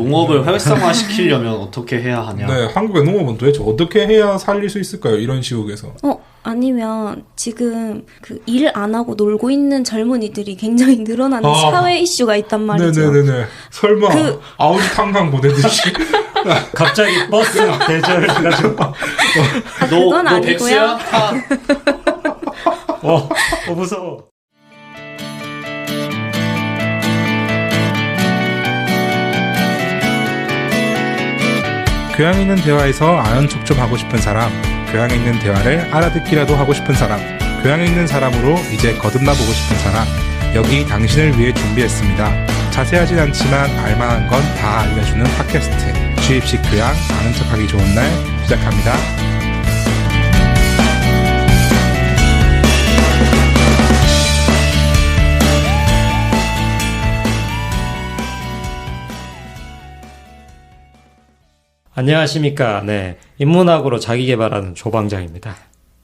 농업을 활성화시키려면 어떻게 해야 하냐? 네, 한국의 농업은 도대체 어떻게 해야 살릴 수 있을까요? 이런 시국에서. 아니면 지금 그 일 안 하고 놀고 있는 젊은이들이 굉장히 늘어나는 사회 이슈가 있단 말이죠. 네네네네. 설마 아우지 탄광 보내듯이. 갑자기 버스 대절 해가지고. 그건 너 아니고요. 백수야? 무서워. 교양 있는 대화에서 아연 촉촉하고 싶은 사람, 교양 있는 대화를 알아듣기라도 하고 싶은 사람, 교양 있는 사람으로 이제 거듭나보고 싶은 사람, 여기 당신을 위해 준비했습니다. 자세하진 않지만 알만한 건 다 알려주는 팟캐스트 주입식 교양 아는 척하기 좋은 날 시작합니다. 안녕하십니까. 네. 인문학으로 자기개발하는 조방장입니다.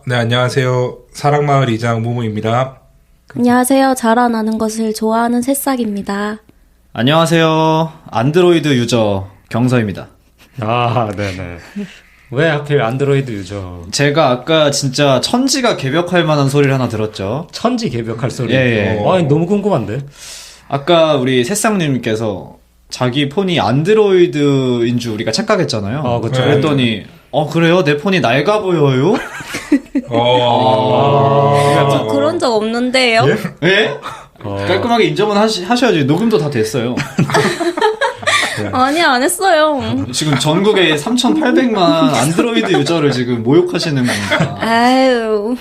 네, 안녕하세요. 사랑마을 이장 무무입니다. 안녕하세요. 자라나는 것을 좋아하는 새싹입니다. 안녕하세요. 안드로이드 유저 경서입니다. 네네. 왜 하필 안드로이드 유저? 제가 아까 진짜 천지가 개벽할 만한 소리를 하나 들었죠. 천지 개벽할 소리? 예. 아니, 너무 궁금한데? 아까 우리 새싹님께서 자기 폰이 안드로이드인 줄 우리가 착각했잖아요. 그쵸. 그랬더니 그래요? 내 폰이 낡아 보여요? 저 그런 적 없는데요. 예? 깔끔하게 인정은 하셔야지. 녹음도 다 됐어요. 아니, 안 했어요. 지금 전국에 3,800만 안드로이드 유저를 지금 모욕하시는 겁니다. 아유.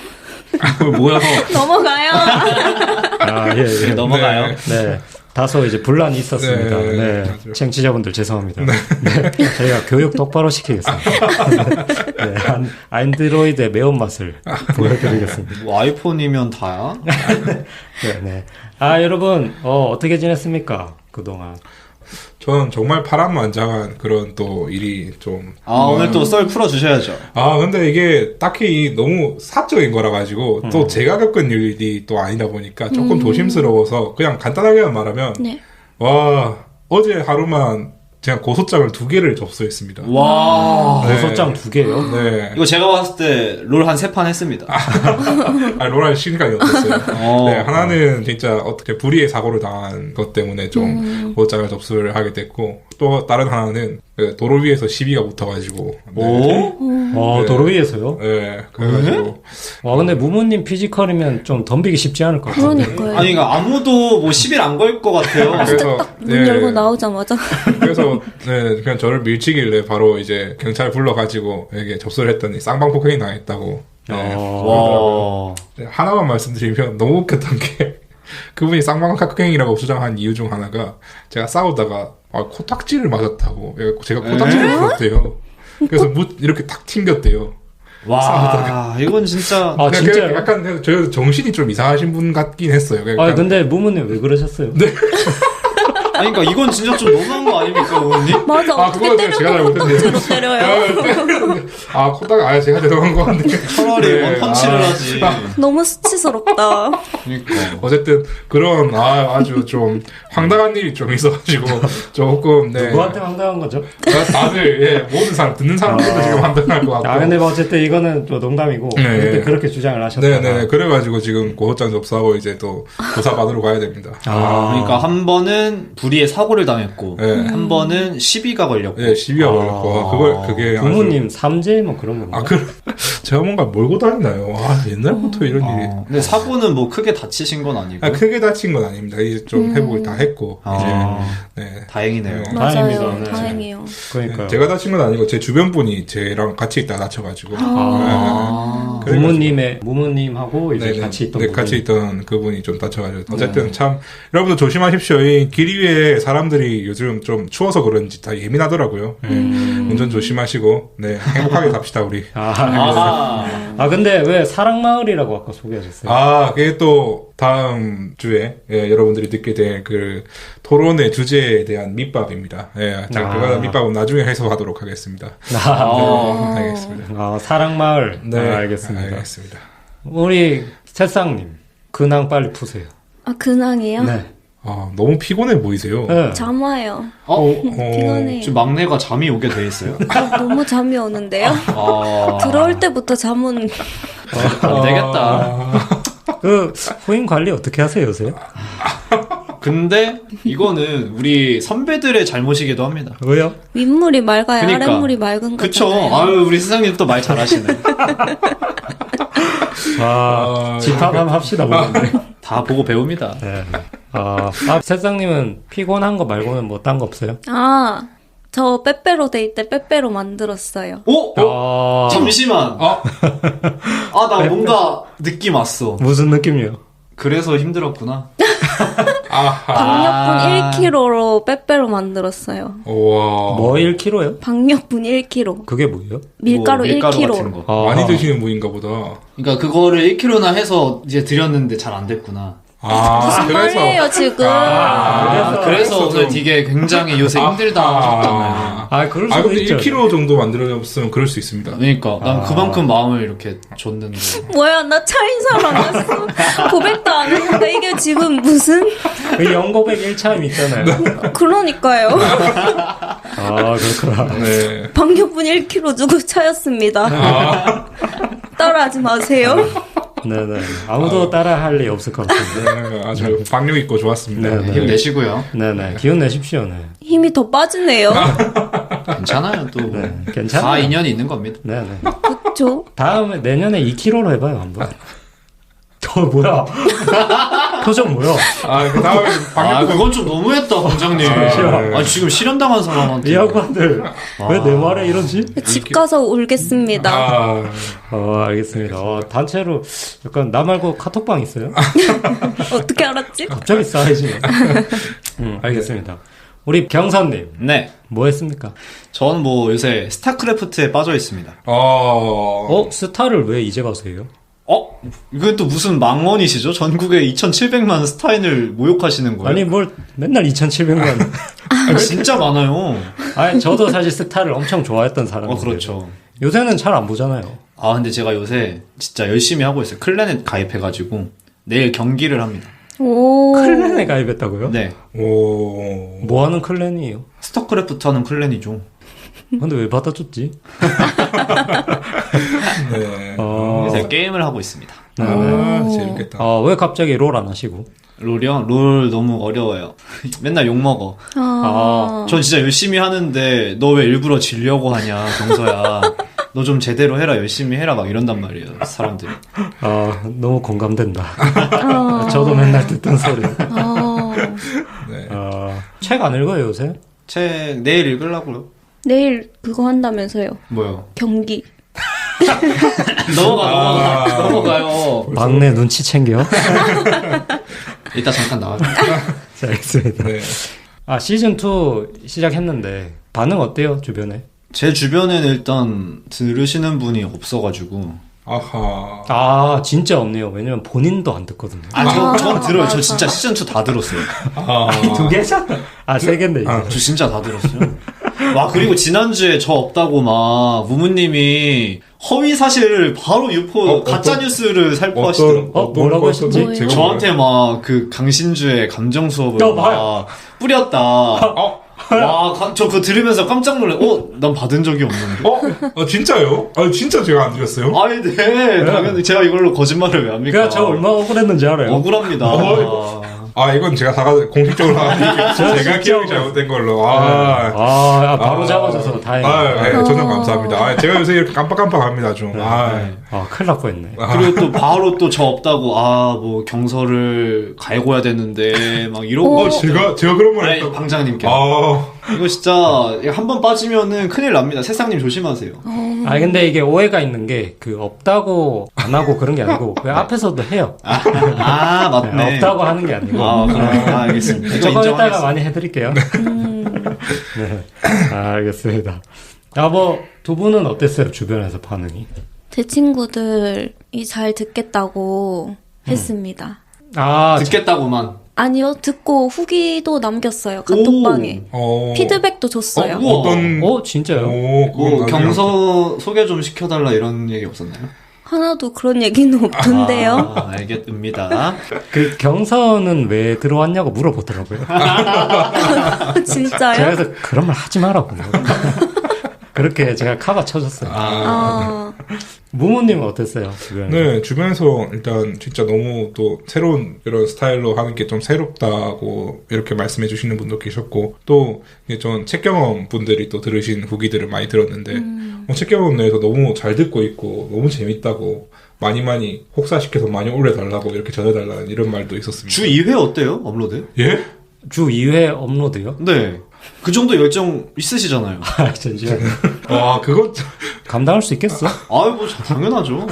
뭐야? 넘어가요. 예. 넘어가요. 네. 다소 이제 분란이 있었습니다. 네. 청취자분들 죄송합니다. 네. 저희가 교육 똑바로 시키겠습니다. 네. 안드로이드의 매운맛을 보여드리겠습니다. 뭐 아이폰이면 다야? 네. 여러분, 어떻게 지냈습니까? 그동안. 저는 정말 파란만장한 그런 또 일이 좀. 오늘 또 썰 풀어주셔야죠. 근데 이게 딱히 너무 사적인 거라 가지고 또 제가 겪은 일이 또 아니다 보니까 조금 조심스러워서 그냥 간단하게만 말하면. 네. 와, 어제 하루만 제가 고소장을 2개를 접수했습니다. 와. 고소장 2개요? 네. 이거 제가 봤을 때 롤 한 3판 했습니다. 롤할 시간이 없었어요. 네, 하나는 진짜 어떻게 불의의 사고를 당한 것 때문에 좀 고소장을 접수를 하게 됐고, 또 다른 하나는 도로 위에서 시비가 붙어가지고. 네. 도로 위에서요? 네, 그래가지고. 근데 무무님 피지컬이면 좀 덤비기 쉽지 않을 것 같은데. 그러니까요. 아니, 그러니까 아무도 뭐 시비를 안 걸 것 같아요. 그래서 문 열고 나오자마자. 그래서 그냥 저를 밀치길래 바로 이제 경찰 불러가지고 이게 접수를 했더니 쌍방폭행이 당했다고. 와. 하나만 말씀드리면 너무 웃겼던 게 그분이 쌍방폭행이라고 주장한 이유 중 하나가 제가 싸우다가 코딱지를 맞았다고. 제가 코딱지를 부었대요. 그래서 이렇게 탁 튕겼대요. 와, 이건 진짜. 진짜요? 약간 저 정신이 좀 이상하신 분 같긴 했어요. 근데 무무님 왜 그러셨어요? 네. 아니, 그러니까 이건 진짜 좀 너무한 거 아닙니까, 의원님? 맞아. 어떻게 때려도 코딱지로 때려요. 코딱, 제가 죄송한 거 같은데. 차라리 원펀치를 하지. 너무 수치스럽다. 그러니까. 어쨌든, 그런, 아주 좀, 황당한 일이 좀 있어가지고, 조금, 네. 누구한테 황당한 거죠? 다들, 모든 사람, 듣는 사람들도 지금 황당할 것 같고. 근데 어쨌든 이거는 또 농담이고, 그때 그렇게 주장을 하셨다. 네네. 그래가지고 지금 고소장 접수하고 이제 또 조사받으러 가야 됩니다. 그러니까 한 번은 불의의 사고를 당했고, 한 번은 시비가 걸렸고. 네, 시비가 걸렸고. 그게. 부모님 삼재 뭐 그런 건가? 제가 뭔가 몰고 다니나요? 옛날부터 이런 일이. 근데 사고는 뭐 크게 다치신 건 아니고. 크게 다친 건 아닙니다. 이제 좀 회복을 다 했고. 이제. 네. 다행이네요. 맞아요. 다행입니다. 다행이에요. 그러니까. 제가 다친 건 아니고 제 주변 분이 저랑 같이 있다가 다쳐가지고. 무무님하고 이제 같이 있던 분이. 같이 있던 그분이 좀 다쳐가지고. 어쨌든 참, 여러분들 조심하십시오. 이 길 위에 사람들이 요즘 좀 추워서 그런지 다 예민하더라고요. 운전 조심하시고, 행복하게 갑시다, 우리. 근데 왜 사랑마을이라고 아까 소개하셨어요? 그게 또 다음 주에 여러분들이 듣게 될 그 토론의 주제에 대한 밑밥입니다. 그거는 밑밥은 나중에 해석하도록 하겠습니다. 알겠습니다. 사랑마을. 네, 알겠습니다. 알겠습니다. 우리 새싹님 근황 빨리 푸세요. 근황이요? 네. 너무 피곤해 보이세요. 네. 잠 와요. 피곤해요. 지금 막내가 잠이 오게 돼 있어요? 너무 잠이 오는데요. 아, 들어올 때부터 잠은 안 되겠다. 그 후임 관리 어떻게 하세요 요새? 근데 이거는 우리 선배들의 잘못이기도 합니다. 왜요? 윗물이 맑아야 그러니까. 아랫물이 맑은 그쵸? 거잖아요. 아유, 우리 스장님 또 말 잘하시네. 집합 한번 합시다 보는데. 다 보고 배웁니다. 네. 새싹님은 피곤한 거 말고는 뭐 딴 거 없어요? 저 빼빼로 데이 때 빼빼로 만들었어요. 잠시만. 나 뭔가 느낌 왔어. 무슨 느낌이요? 그래서 힘들었구나. 박력분 1kg로 빼빼로 만들었어요. 우와. 뭐 1kg요? 박력분 1kg. 그게 뭐예요? 밀가루 밀가루 1kg. 같은 거. 많이 드시는 분인가 보다. 그러니까 그거를 1kg나 해서 이제 드렸는데 잘 안 됐구나. 무슨 말이에요 지금. 그래서 좀- 되게 굉장히 요새 힘들다 하셨잖아요. 그럴 수도 근데 있죠. 1kg 정도 만들었으면 그럴 수 있습니다. 그러니까 난 그만큼 마음을 이렇게 줬는데. 뭐야 나 차인 사람 왔어. 고백도 안 했는데 이게 지금 무슨. 그 영고백 1차임 있잖아요. 그러니까요. 그렇구나. 네. 박력분 1kg 주고 차였습니다. 따라하지 마세요. 네네. 아무도 따라 할 리 없을 것 같은데. 네, 아주 박력 있고 좋았습니다. 네. 힘내시고요. 네네. 기운 내십시오. 네. 힘이 더 빠지네요. 괜찮아요. 또. 네. 다 괜찮아요. 인연이 있는 겁니다. 네네. 그쵸? 다음에 내년에 2kg로 해봐요, 한번. 뭐야? 표정 뭐야? 그 다음에 박력 그건 좀 너무했다, 방장님. 지금 실현당한 사람한테. 이 양반들 왜 내 말에 이러지? 집 가서 울겠습니다. 알겠습니다. 단체로 약간 나 말고 카톡방 있어요? 어떻게 알았지? 갑자기 쌓이지. 알겠습니다. 우리 경선님 네. 뭐 했습니까? 저는 뭐 요새 스타크래프트에 빠져 있습니다. 스타를 왜 이제 가서 해요? 이건 또 무슨 망언이시죠? 전국에 2,700만 스타인을 모욕하시는 거예요? 아니 뭘 맨날 2,700만. 진짜 많아요. 저도 사실 스타를 엄청 좋아했던 사람인데. 그렇죠. 요새는 잘 안 보잖아요. 근데 제가 요새 진짜 열심히 하고 있어요. 클래넷 가입해가지고 내일 경기를 합니다. 오. 클랜에 가입했다고요? 네. 뭐 하는 클랜이에요? 스타크래프트 하는 클랜이죠. 근데 왜 받아줬지? 네. 그래서 게임을 하고 있습니다. 재밌겠다. 왜 갑자기 롤 안 하시고? 롤이요? 롤 너무 어려워요. 맨날 욕먹어. 전 진짜 열심히 하는데 너 왜 일부러 지려고 하냐, 경서야. 너 좀 제대로 해라, 열심히 해라, 막 이런단 말이에요, 사람들이. 너무 공감된다. 저도 맨날 듣던 소리. 책 안 읽어요, 요새? 책 내일 읽으려고요. 내일 그거 한다면서요. 뭐요? 경기. 넘어가요. 막내 눈치 챙겨? 이따 잠깐 나와요. 자, 알겠습니다. 네. 시즌2 시작했는데, 반응 어때요, 주변에? 제 주변에는 일단 들으시는 분이 없어가지고. 진짜 없네요. 왜냐면 본인도 안 듣거든요. 전 들어요. 저 진짜 시즌2 다 들었어요. 2개잖아. 3개인데, 이제. 저 진짜 다 들었어요. 그리고 지난주에 저 없다고 막, 무무님이 허위 사실을 바로 유포, 가짜뉴스를 살포하시더라고요. 뭐라고 하셨지? 뭐예요? 저한테 막, 강신주의 감정 수업을 막 뿌렸다. 저 그거 들으면서 깜짝 놀래. 난 받은 적이 없는데. 진짜요? 진짜 제가 안 드렸어요? 네. 당연히 제가 이걸로 거짓말을 왜 합니까? 저 얼마나 억울했는지 알아요? 억울합니다. 이건 제가 공식적으로 나가니까 제가 기억이 잘못된 걸로. 바로 잡아줘서 다행이다. 네, 전혀 감사합니다. 제가 요새 이렇게 깜빡깜빡합니다, 좀. 큰일 날 뻔했네. 그리고 또 바로 또 저 없다고, 뭐, 경서를 갈고야 되는데, 막 이러고. 제가 그런 걸 아니, 했다고. 방장님께. 이거 진짜, 한 번 빠지면은 큰일 납니다. 새싹님 조심하세요. 근데 이게 오해가 있는 게, 없다고 안 하고 그런 게 아니고, 왜 앞에서도 해요. 맞네. 없다고 하는 게 아니고. 알겠습니다. 이거 저거 이따가 인정하겠습니다. 많이 해드릴게요. 네. 알겠습니다. 두 분은 어땠어요? 주변에서 반응이? 제 친구들이 잘 듣겠다고 했습니다. 듣겠다고만. 아니요, 듣고 후기도 남겼어요. 카톡방에. 피드백도 줬어요. 우와. 어떤, 진짜요? 그건 경서 소개 좀 시켜달라 이런 얘기 없었나요? 하나도 그런 얘기는 없던데요. 알겠습니다. 그 경선은 왜 들어왔냐고 물어보더라고요. 진짜요? 제가 그래서 그런 말 하지 말라고. 그렇게 제가 카바 쳐줬어요. 무모님은 어땠어요? 주변에서? 네, 주변에서 일단 진짜 너무 또 새로운 이런 스타일로 하는 게 좀 새롭다고 이렇게 말씀해 주시는 분도 계셨고, 또 전 책 경험 분들이 또 들으신 후기들을 많이 들었는데, 책 경험 내에서 너무 잘 듣고 있고, 너무 재밌다고, 많이 혹사시켜서 많이 올려달라고 이렇게 전해달라는 이런 말도 있었습니다. 주 2회 어때요? 업로드? 예? 주 2회 업로드요? 네. 그 정도 열정 있으시잖아요. 잠시만요. 아, 그건. 감당할 수 있겠어? 아유, 뭐, 당연하죠.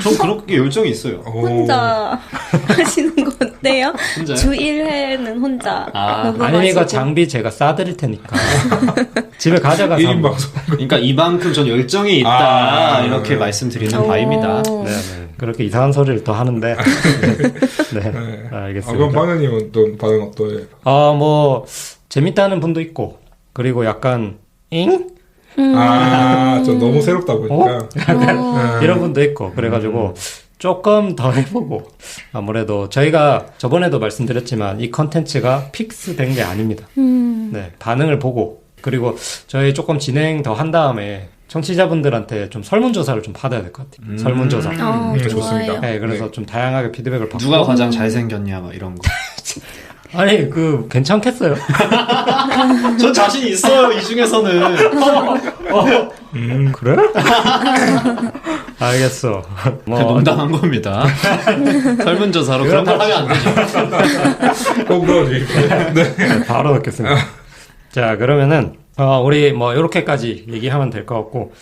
전 그렇게 열정이 있어요. 혼자 하시는 거 어때요? 혼자요? 주 1회는 혼자. 아니면 이거 장비 제가 싸드릴 테니까. 집에 가져가서. 1인 방송. 그러니까 이만큼 전 열정이 있다. 이렇게 말씀드리는 바입니다. 네. 그렇게 이상한 소리를 또 하는데. 네. 알겠습니다. 그럼 바느님은 또 반응 어떠해요? 뭐, 재밌다는 분도 있고, 그리고 약간, 잉? 저 너무 새롭다 보니까. 이런 분도 있고, 그래가지고, 조금 더 해보고, 아무래도 저희가 저번에도 말씀드렸지만, 이 컨텐츠가 픽스된 게 아닙니다. 네, 반응을 보고, 그리고 저희 조금 진행 더 한 다음에, 청취자분들한테 좀 설문조사를 좀 받아야 될 것 같아요. 설문조사. 좋습니다. 네, 그래서 좀 다양하게 피드백을 받고. 누가 가장 잘생겼냐, 막 이런 거. 아니, 괜찮겠어요? 전 자신 있어요, 이 중에서는. 그래? 알겠어. 농담한 겁니다. 설문조사로 그런 말 하면 안 되죠. 꼭 넣어드릴게요. 네, 바로 넣겠습니다. 자, 그러면은, 우리 요렇게까지 얘기하면 될 것 같고,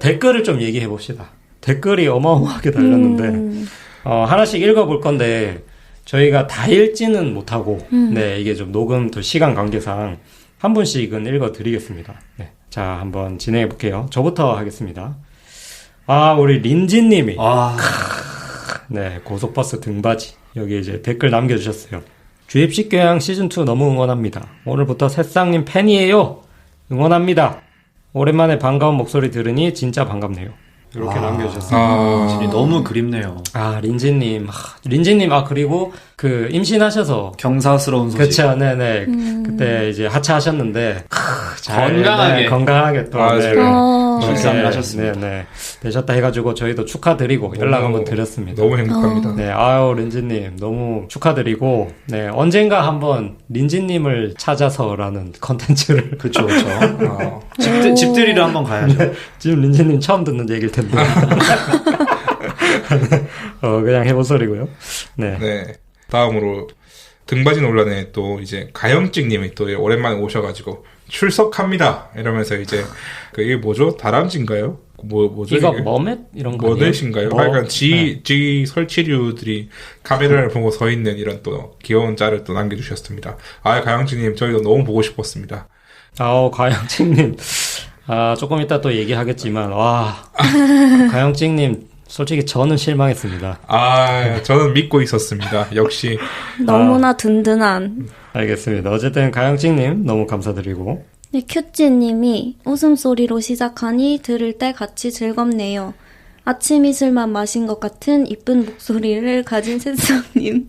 댓글을 좀 얘기해 봅시다. 댓글이 어마어마하게 달렸는데, 하나씩 읽어볼 건데, 저희가 다 읽지는 못하고, 네, 이게 좀 녹음 또 시간 관계상 한 분씩은 읽어드리겠습니다. 네. 자, 한번 진행해 볼게요. 저부터 하겠습니다. 우리 린지님이, 네, 고속버스 등받이. 여기 이제 댓글 남겨주셨어요. 주입식 교양 시즌2 너무 응원합니다. 오늘부터 새싹님 팬이에요. 응원합니다. 오랜만에 반가운 목소리 들으니 진짜 반갑네요. 이렇게 남겨주셨어요. 너무 그립네요. 린지님, 그리고 임신하셔서. 경사스러운 소식. 그쵸, 네네. 그때 이제 하차하셨는데, 건강하게. 네, 건강하게 또. 출산을 하셨습니다. 네네. 되셨다 해가지고 저희도 축하드리고 연락 한번 드렸습니다. 너무 행복합니다. 네, 린지님, 너무 축하드리고, 네, 언젠가 한번 린지님을 찾아서라는 컨텐츠를. 그쵸. 집들이를 한번 가야죠. 네, 지금 린지님 처음 듣는 얘기일 텐데. 그냥 해본 소리고요. 네. 네. 다음으로 등받이 논란에 또 이제 가영찍님이 또 오랜만에 오셔가지고 출석합니다 이러면서 이제 이게 뭐죠? 다람쥐인가요? 뭐죠? 이거 머멧 이런 거 머댓인가요? 하여간 지 설치류들이 카메라를 보고 서 있는 이런 또 귀여운 짤을 또 남겨주셨습니다. 가영찍님 저희도 너무 보고 싶었습니다. 가영찍님. 조금 이따 또 얘기하겠지만 가영찍님 솔직히 저는 실망했습니다. 저는 믿고 있었습니다. 역시. 너무나 든든한. 알겠습니다. 어쨌든 가영찍님 너무 감사드리고. 네, 큐찌님이 웃음소리로 시작하니 들을 때 같이 즐겁네요. 아침 이슬만 마신 것 같은 이쁜 목소리를 가진 새싹님.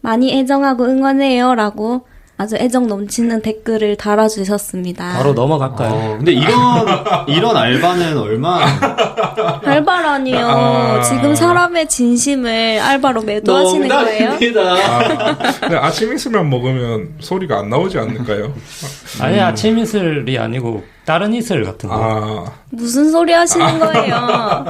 많이 애정하고 응원해요. 라고 아주 애정 넘치는 댓글을 달아주셨습니다. 바로 넘어갈까요? 근데 이런 알바는 얼마? 알바라니요. 지금 사람의 진심을 알바로 매도하시는 거예요? 근데 아침 이슬만 먹으면 소리가 안 나오지 않을까요? 아니, 아침 이슬이 아니고 다른 이슬 같은 거. 무슨 소리 하시는 거예요?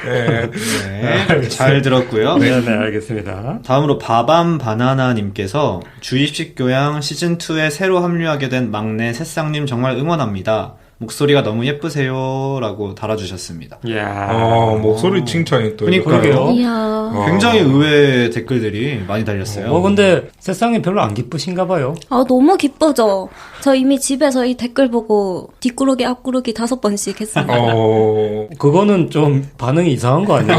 네, 잘 들었고요. 네, 알겠습니다. 다음으로 바밤바나나님께서 주입식 교양 시즌2에 새로 합류하게 된 막내 새싹님 정말 응원합니다. 목소리가 너무 예쁘세요. 라고 달아주셨습니다. 이야. 목소리 칭찬이 또. 그러니까요. 굉장히 어. 의외의 댓글들이 많이 달렸어요. 근데 세상이 별로 안 기쁘신가 봐요. 너무 기쁘죠. 저 이미 집에서 이 댓글 보고 뒷구르기 앞구르기 5번씩 했습니다. 그거는 좀 반응이 이상한 거 아니에요?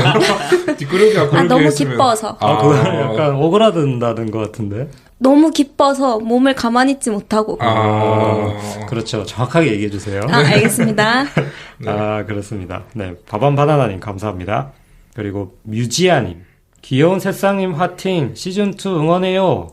뒷구르기 앞구르기 너무 했으면... 기뻐서. 그거는 약간 오그라든다는 것 같은데. 너무 기뻐서 몸을 가만히 있지 못하고. 그렇죠. 정확하게 얘기해 주세요. 알겠습니다. 아, 그렇습니다. 네. 바밤바나나님 감사합니다. 그리고 뮤지아님. 귀여운 새싹님 화팅 시즌2 응원해요.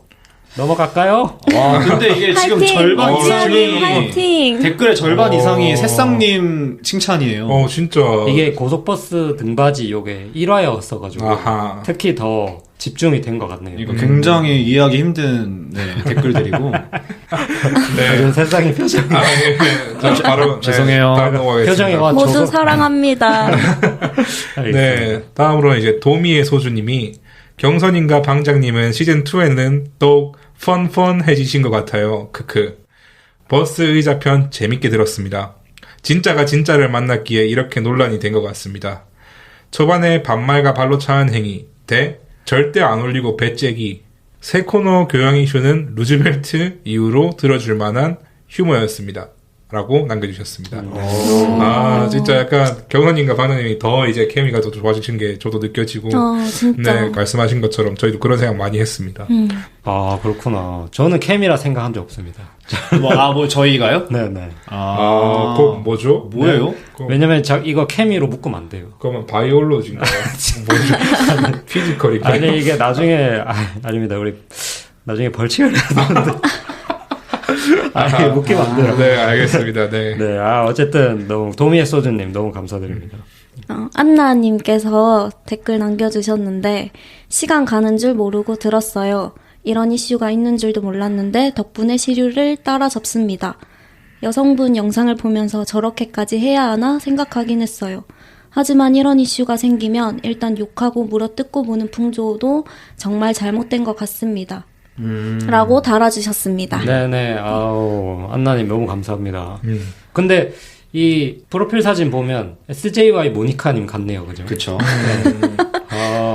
넘어갈까요? 와, 근데 이게 지금 화이팅! 절반 뮤지아님 이상이 화이팅! 댓글의 절반 이상이 새싹님 칭찬이에요. 진짜. 이게 고속버스 등받이 요게 1화였어가지고 아하. 특히 더 집중이 된 것 같네요. 이거 굉장히 이해하기 힘든 댓글들이고. 네. 새싹님 표정. 자, 바로 죄송해요. 다음 넘어가겠습니다. 표정이 와 모두 저거. 사랑합니다. 네, 다음으로 이제 도미의 소주님이 경선님과 방장님은 시즌2에는 더욱 펀해지신 것 같아요. 크크. 버스 의자 편 재밌게 들었습니다. 진짜가 진짜를 만났기에 이렇게 논란이 된 것 같습니다. 초반에 반말과 발로 차는 행위, 대 절대 안 올리고 배째기, 새 코너 교양 이슈는 루즈벨트 이후로 들어줄 만한 휴머였습니다. 라고 남겨주셨습니다. 아, 진짜 약간 경선님과 방장님이 더 이제 케미가 더 좋아지신 게 저도 느껴지고. 진짜. 네, 말씀하신 것처럼 저희도 그런 생각 많이 했습니다. 아, 그렇구나. 저는 캠이라 생각한 적 없습니다. 뭐 저희가요? 네네. 그거 뭐죠? 뭐예요? 네, 왜냐면 이거 케미로 묶으면 안 돼요. 그러면 바이올로지인가요? 뭐죠? 피지컬이. 아니, 이게 나중에, 아닙니다. 우리, 나중에 벌칙을 해야 되는데. 묶이면 안 돼요. 네, 알겠습니다. 네. 네, 어쨌든, 도미의 소주님 너무 감사드립니다. 안나님께서 댓글 남겨주셨는데, 시간 가는 줄 모르고 들었어요. 이런 이슈가 있는 줄도 몰랐는데, 덕분에 시류를 따라 접습니다. 여성분 영상을 보면서 저렇게까지 해야 하나 생각하긴 했어요. 하지만 이런 이슈가 생기면 일단 욕하고 물어뜯고 보는 풍조도 정말 잘못된 것 같습니다. 라고 달아주셨습니다. 네네, 안나님 너무 감사합니다. 근데, 이 프로필 사진 보면 SJY 모니카님 같네요, 그죠? 그쵸.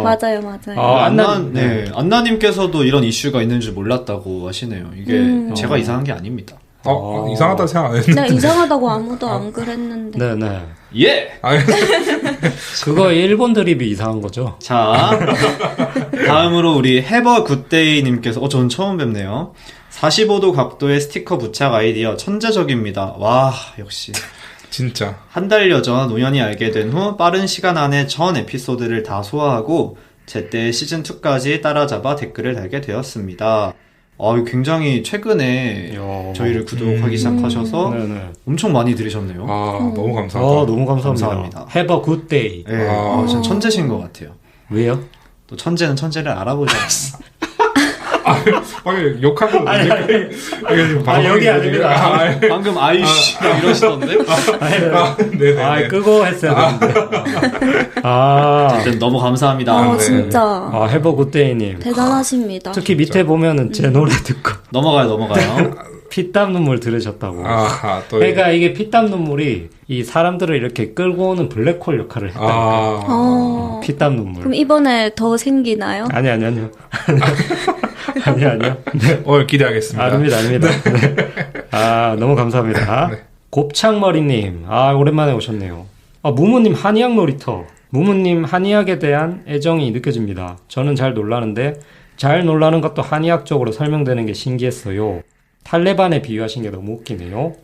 맞아요. 안나님께서도 이런 이슈가 있는 줄 몰랐다고 하시네요. 이게 제가 이상한 게 아닙니다. 이상하다 생각 안 했는데. 네, 이상하다고 아무도 안 그랬는데. 네네. 예! 그거 일본 드립이 이상한 거죠? 자, 다음으로 우리 해버 굿데이님께서, 전 처음 뵙네요. 45도 각도의 스티커 부착 아이디어 천재적입니다. 와, 역시. 진짜. 한 달여 전 우연히 알게 된 후 빠른 시간 안에 전 에피소드를 다 소화하고 제때 시즌2까지 따라잡아 댓글을 달게 되었습니다. 굉장히 최근에 저희를 구독하기 시작하셔서 엄청 많이 들으셨네요. 너무 감사합니다. 너무 감사합니다. 감사합니다. Have a good day. 네, 진짜 천재신 것 같아요. 왜요? 또 천재는 천재를 알아보자. 욕하고. 여기 아닙니다. 방금 아이씨 이러시던데? 네네. 끄고 했어야 되는데. 어쨌든 너무 감사합니다. 진짜. Have a good day님. 대단하십니다. 특히 밑에 보면은 제 노래 듣고. 넘어가요. 피땀 눈물 들으셨다고. 또 그러니까 이게 피땀 눈물이 이 사람들을 이렇게 끌고 오는 블랙홀 역할을 했다니까. 피땀 눈물. 그럼 이번에 더 생기나요? 아니요. 아니요. 네. 기대하겠습니다. 아닙니다. 네. 너무 감사합니다. 네. 곱창머리님, 오랜만에 오셨네요. 무무님 한의학 놀이터. 무무님 한의학에 대한 애정이 느껴집니다. 저는 잘 놀라는데, 잘 놀라는 것도 한의학적으로 설명되는 게 신기했어요. 탈레반에 비유하신 게 너무 웃기네요.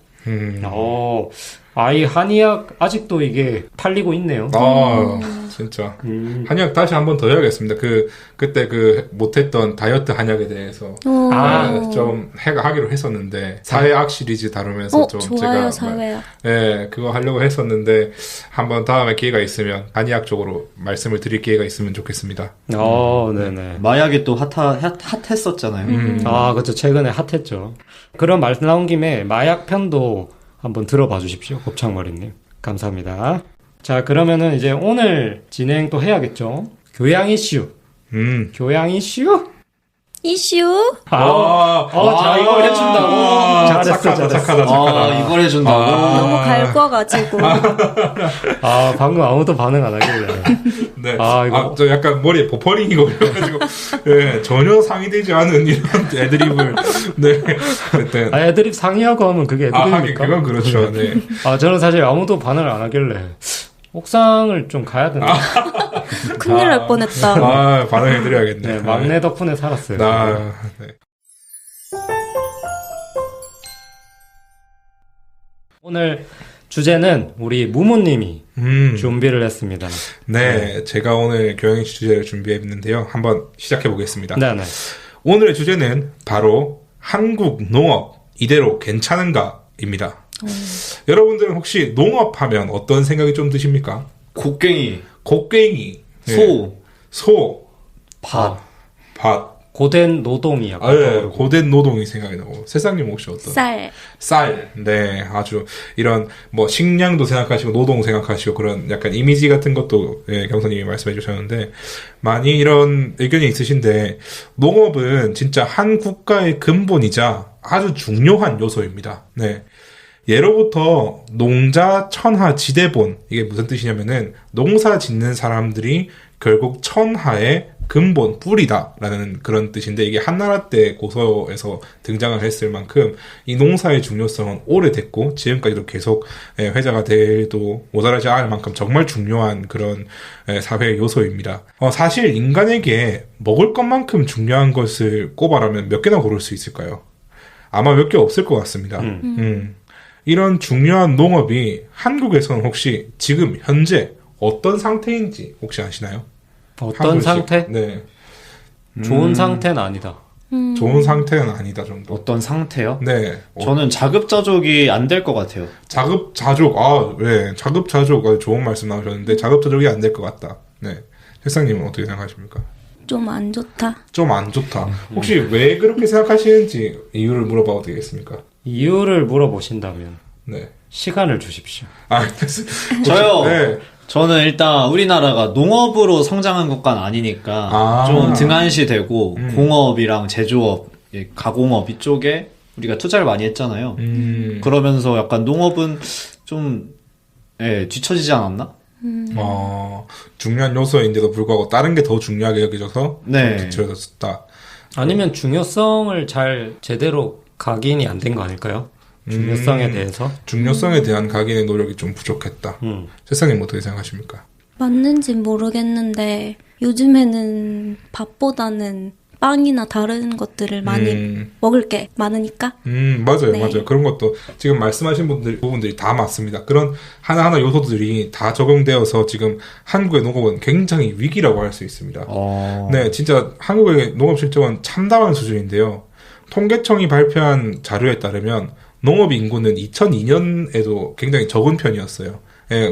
이 한의학 아직도 이게 팔리고 있네요. 진짜. 한약 다시 한 번 더 해야겠습니다. 그때 못했던 다이어트 한약에 대해서 좀 하기로 했었는데 사회학 시리즈 다루면서 좀 좋아요, 제가 사회학. 그거 하려고 했었는데 한번 다음에 기회가 있으면 한의학 쪽으로 말씀을 드릴 기회가 있으면 좋겠습니다. 네네. 마약이 또 핫했었잖아요. 그렇죠. 최근에 핫했죠. 그런 말 나온 김에 마약 편도 한번 들어봐 주십시오. 곱창머리님. 감사합니다. 자, 그러면은 이제 오늘 진행 또 해야겠죠. 교양 이슈. 교양 이슈? 이슈? 자, 이걸 해준다고? 착하다. 이걸 해준다고? 너무 갈궈가지고. 방금 아무도 반응 안 하길래. 네. 저 약간 머리에 버퍼링이 걸려가지고, 전혀 상의되지 않은 이런 애드립을, 네. 애드립 상의하고 하면 그게 애드립입니까? 그건 그렇죠, 네. 저는 사실 아무도 반응을 안 하길래, 옥상을 좀 가야 되나? 큰일 날 뻔했다. 반응해드려야겠네. 네, 막내 덕분에 살았어요. 네. 오늘 주제는 우리 무무님이 준비를 했습니다. 네, 제가 오늘 교양이슈 주제를 준비했는데요. 한번 시작해 보겠습니다. 네네. 오늘의 주제는 바로 한국 농업 이대로 괜찮은가입니다. 여러분들은 혹시 농업하면 어떤 생각이 좀 드십니까? 곡괭이, 소, 밭, 고된 노동이 약간 떠오르고. 고된 노동이 생각이 나고. 세상님 혹시 어떤? 쌀. 네, 아주 이런 뭐 식량도 생각하시고 노동 생각하시고 그런 약간 이미지 같은 것도 경선님이 말씀해 주셨는데 많이 이런 의견이 있으신데 농업은 진짜 한 국가의 근본이자 아주 중요한 요소입니다. 네. 예로부터 농자 천하 지대본, 이게 무슨 뜻이냐면은 농사 짓는 사람들이 결국 천하의 근본, 뿌리다라는 그런 뜻인데 이게 한나라 때 고서에서 등장을 했을 만큼 이 농사의 중요성은 오래됐고 지금까지도 계속 회자가 돼도 모자라지 않을 만큼 정말 중요한 그런 사회의 요소입니다. 사실 인간에게 먹을 것만큼 중요한 것을 꼽아라면 몇 개나 고를 수 있을까요? 아마 몇 개 없을 것 같습니다. 이런 중요한 농업이 한국에서는 혹시 지금 현재 어떤 상태인지 혹시 아시나요? 어떤 상태? 네. 좋은 상태는 아니다. 좋은 상태는 아니다 정도. 어떤 상태요? 네. 저는 자급자족이 안 될 것 같아요. 자급자족, 네. 자급자족, 좋은 말씀 나오셨는데, 자급자족이 안 될 것 같다. 네. 책상님은 어떻게 생각하십니까? 좀 안 좋다. 좀 안 좋다. 혹시 왜 그렇게 생각하시는지 이유를 물어봐도 되겠습니까? 이유를 물어보신다면, 네. 시간을 주십시오. 저요? 네. 저는 일단 우리나라가 농업으로 성장한 국가는 아니니까 좀 등한시되고 공업이랑 제조업, 가공업 이쪽에 우리가 투자를 많이 했잖아요. 그러면서 약간 농업은 좀 뒤처지지 않았나? 중요한 요소인데도 불구하고 다른 게 더 중요하게 여겨져서 뒤처졌다. 아니면 중요성을 잘 제대로 각인이 안 된 거 아닐까요? 중요성에 대해서? 중요성에 대한 각인의 노력이 좀 부족했다. 세상님 어떻게 생각하십니까? 맞는진 모르겠는데 요즘에는 밥보다는 빵이나 다른 것들을 많이 먹을 게 많으니까. 맞아요, 맞아요. 그런 것도 지금 말씀하신 부분들이 다 맞습니다. 그런 하나하나 요소들이 다 적용되어서 지금 한국의 농업은 굉장히 위기라고 할 수 있습니다. 네, 진짜 한국의 농업 실적은 참담한 수준인데요. 통계청이 발표한 자료에 따르면 농업 인구는 2002년에도 굉장히 적은 편이었어요.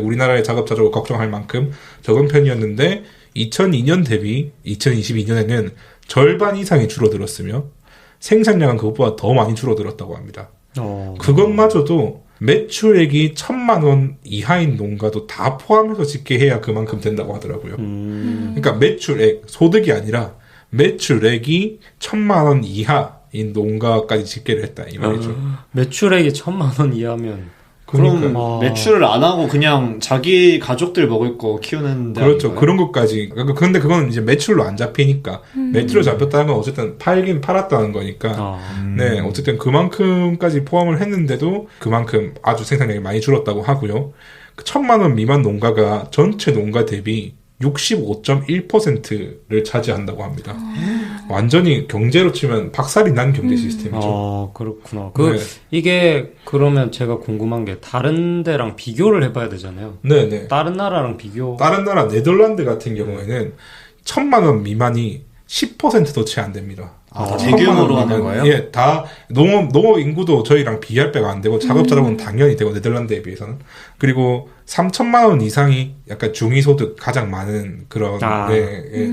우리나라의 자급자족을 걱정할 만큼 적은 편이었는데 2002년 대비 2022년에는 절반 이상이 줄어들었으며 생산량은 그것보다 더 많이 줄어들었다고 합니다. 그것마저도 매출액이 1,000만 원 이하인 농가도 다 포함해서 짓게 해야 그만큼 된다고 하더라고요. 그러니까 매출액, 소득이 아니라 매출액이 1,000만 원 이하인 농가까지 집계를 했다 이 말이죠. 매출액이 1,000만 원 이하면 그럼 매출을 안 하고 그냥 자기 가족들 먹을 거 키우는데 그렇죠. 아닌가요? 그런 것까지. 그런데 그건 이제 매출로 안 잡히니까 매출로 잡혔다는 건 어쨌든 팔긴 팔았다는 거니까 네, 어쨌든 그만큼까지 포함을 했는데도 그만큼 아주 생산량이 많이 줄었다고 하고요. 1,000만 원 미만 농가가 전체 농가 대비 65.1%를 차지한다고 합니다. 완전히 경제로 치면 박살이 난 경제 시스템이죠. 그렇구나. 네. 이게 그러면 제가 궁금한 게 다른 데랑 비교를 해봐야 되잖아요. 네네. 다른 나라랑 비교. 다른 나라 네덜란드 같은 경우에는 1,000만 원 미만이 10%도 채 안 됩니다. 대규모로 하는 거예요? 예, 다 농업 인구도 저희랑 비할 바가 안 되고 자급자족은 당연히 되고 네덜란드에 비해서는 그리고 3,000만 원 이상이 약간 중위소득 가장 많은 그런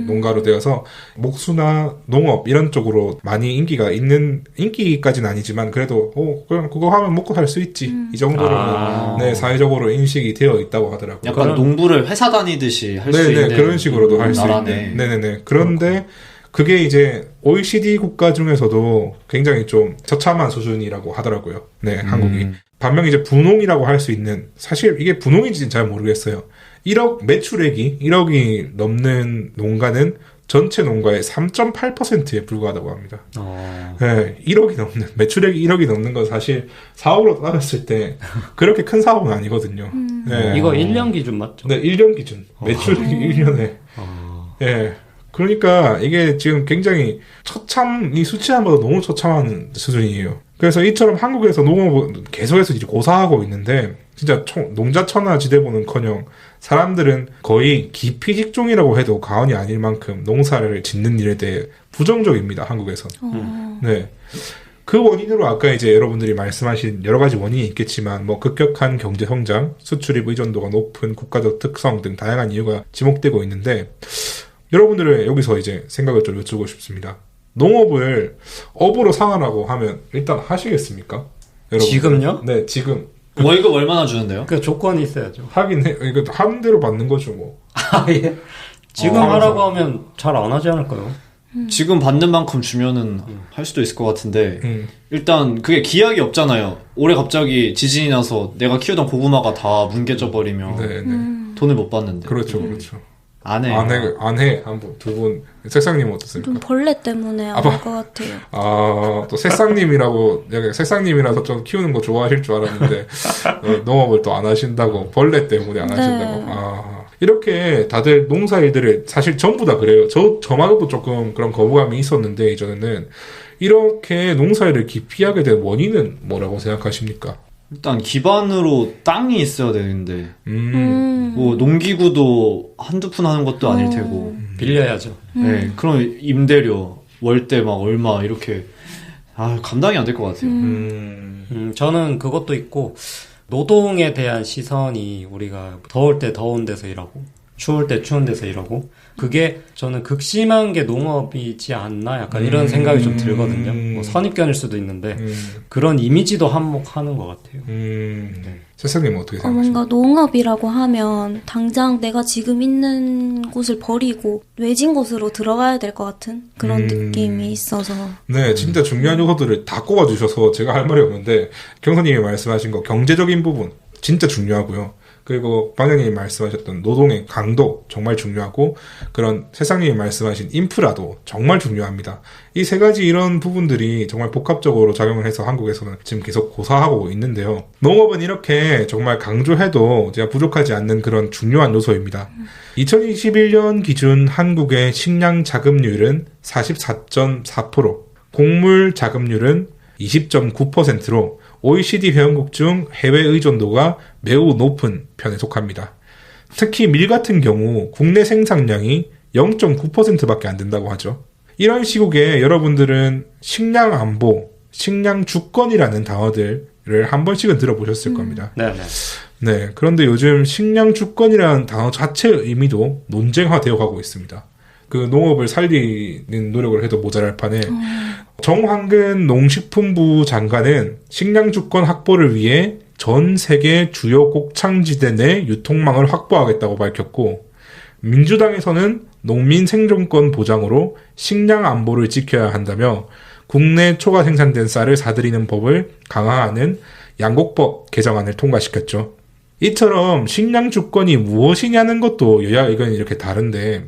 농가로 되어서 목수나 농업 이런 쪽으로 많이 인기가 있는 인기까지는 아니지만 그래도 그냥 그거 하면 먹고 살 수 있지 이 정도로 사회적으로 인식이 되어 있다고 하더라고요. 약간 농부를 회사 다니듯이 할 수 있는 그런 식으로도 할 수 있는. 네네네. 그런데 그게 이제 OECD 국가 중에서도 굉장히 좀 처참한 수준이라고 하더라고요. 네, 한국이. 반면 이제 분홍이라고 할 수 있는, 사실 이게 분홍인지는 잘 모르겠어요. 매출액이 1억이 넘는 농가는 전체 농가의 3.8%에 불과하다고 합니다. 네, 1억이 넘는, 매출액이 1억이 넘는 건 사실 사업으로 따졌을 때 그렇게 큰 사업은 아니거든요. 네. 이거 1년 기준 맞죠? 네, 1년 기준. 매출액이 1년에. 네. 그러니까 이게 지금 굉장히 이 수치만보다 너무 처참한 수준이에요. 그래서 이처럼 한국에서 농업은 계속해서 이제 고사하고 있는데 진짜 농자천하지대보는커녕 사람들은 거의 기피 직종이라고 해도 과언이 아닐 만큼 농사를 짓는 일에 대해 부정적입니다. 한국에서는. 네. 그 원인으로 아까 이제 여러분들이 말씀하신 여러 가지 원인이 있겠지만 뭐 급격한 경제 성장, 수출입 의존도가 높은 국가적 특성 등 다양한 이유가 지목되고 있는데 여러분들의 여기서 이제 생각을 좀 여쭈고 싶습니다. 농업을 업으로 상환하고 하면 일단 하시겠습니까? 여러분? 지금요? 네, 지금. 월급 얼마나 주는데요? 그 조건이 있어야죠. 하긴 해. 이거 하는 대로 받는 거죠, 뭐. 아, 예. 지금 하라고 하면 잘 안 하지 않을까요? 지금 받는 만큼 주면은 할 수도 있을 것 같은데 일단 그게 기약이 없잖아요. 올해 갑자기 지진이 나서 내가 키우던 고구마가 다 뭉개져 버리면 돈을 못 받는데. 그렇죠, 그렇죠. 안 해. 안 해. 한번 두 분. 색상님 어떠십니까? 좀 벌레 때문에 안 할 것 같아요. 또 색상님이라고 색상님이라서 좀 키우는 거 좋아하실 줄 알았는데 농업을 또 안 하신다고 벌레 때문에 안 하신다고. 이렇게 다들 농사일들을 사실 전부 다 그래요. 저마저도 조금 그런 거부감이 있었는데 이전에는 이렇게 농사일을 기피하게 된 원인은 뭐라고 생각하십니까? 일단 기반으로 땅이 있어야 되는데 뭐 농기구도 한두 푼 하는 것도 아닐 테고 빌려야죠. 네, 그럼 임대료 월대 막 얼마 이렇게 감당이 안 될 것 같아요. 저는 그것도 있고 노동에 대한 시선이 우리가 더울 때 더운 데서 일하고 추울 때 추운 데서 일하고 그게 저는 극심한 게 농업이지 않나 약간 이런 생각이 좀 들거든요. 뭐 선입견일 수도 있는데 그런 이미지도 한몫하는 것 같아요. 네. 세상님 어떻게 생각하십니까? 뭔가 농업이라고 하면 당장 내가 지금 있는 곳을 버리고 외진 곳으로 들어가야 될 것 같은 그런 느낌이 있어서. 네, 진짜 중요한 요소들을 다 꼽아주셔서 제가 할 말이 없는데 경선님이 말씀하신 거 경제적인 부분 진짜 중요하고요. 그리고 방장님이 말씀하셨던 노동의 강도 정말 중요하고 그런 세상님이 말씀하신 인프라도 정말 중요합니다. 이 세 가지 이런 부분들이 정말 복합적으로 작용을 해서 한국에서는 지금 계속 고사하고 있는데요. 농업은 이렇게 정말 강조해도 제가 부족하지 않는 그런 중요한 요소입니다. 2021년 기준 한국의 식량 자급률은 44.4%, 곡물 자급률은 20.9%로 OECD 회원국 중 해외 의존도가 매우 높은 편에 속합니다. 특히 밀 같은 경우 국내 생산량이 0.9%밖에 안 된다고 하죠. 이런 시국에 여러분들은 식량 안보, 식량 주권이라는 단어들을 한 번씩은 들어보셨을 겁니다. 네, 그런데 요즘 식량 주권이라는 단어 자체의 의미도 논쟁화되어 가고 있습니다. 그 농업을 살리는 노력을 해도 모자랄 판에 정황근 농식품부 장관은 식량 주권 확보를 위해 전 세계 주요 곡창지대 내 유통망을 확보하겠다고 밝혔고 민주당에서는 농민 생존권 보장으로 식량 안보를 지켜야 한다며 국내 초과 생산된 쌀을 사들이는 법을 강화하는 양곡법 개정안을 통과시켰죠. 이처럼 식량 주권이 무엇이냐는 것도 여야 의견이 이렇게 다른데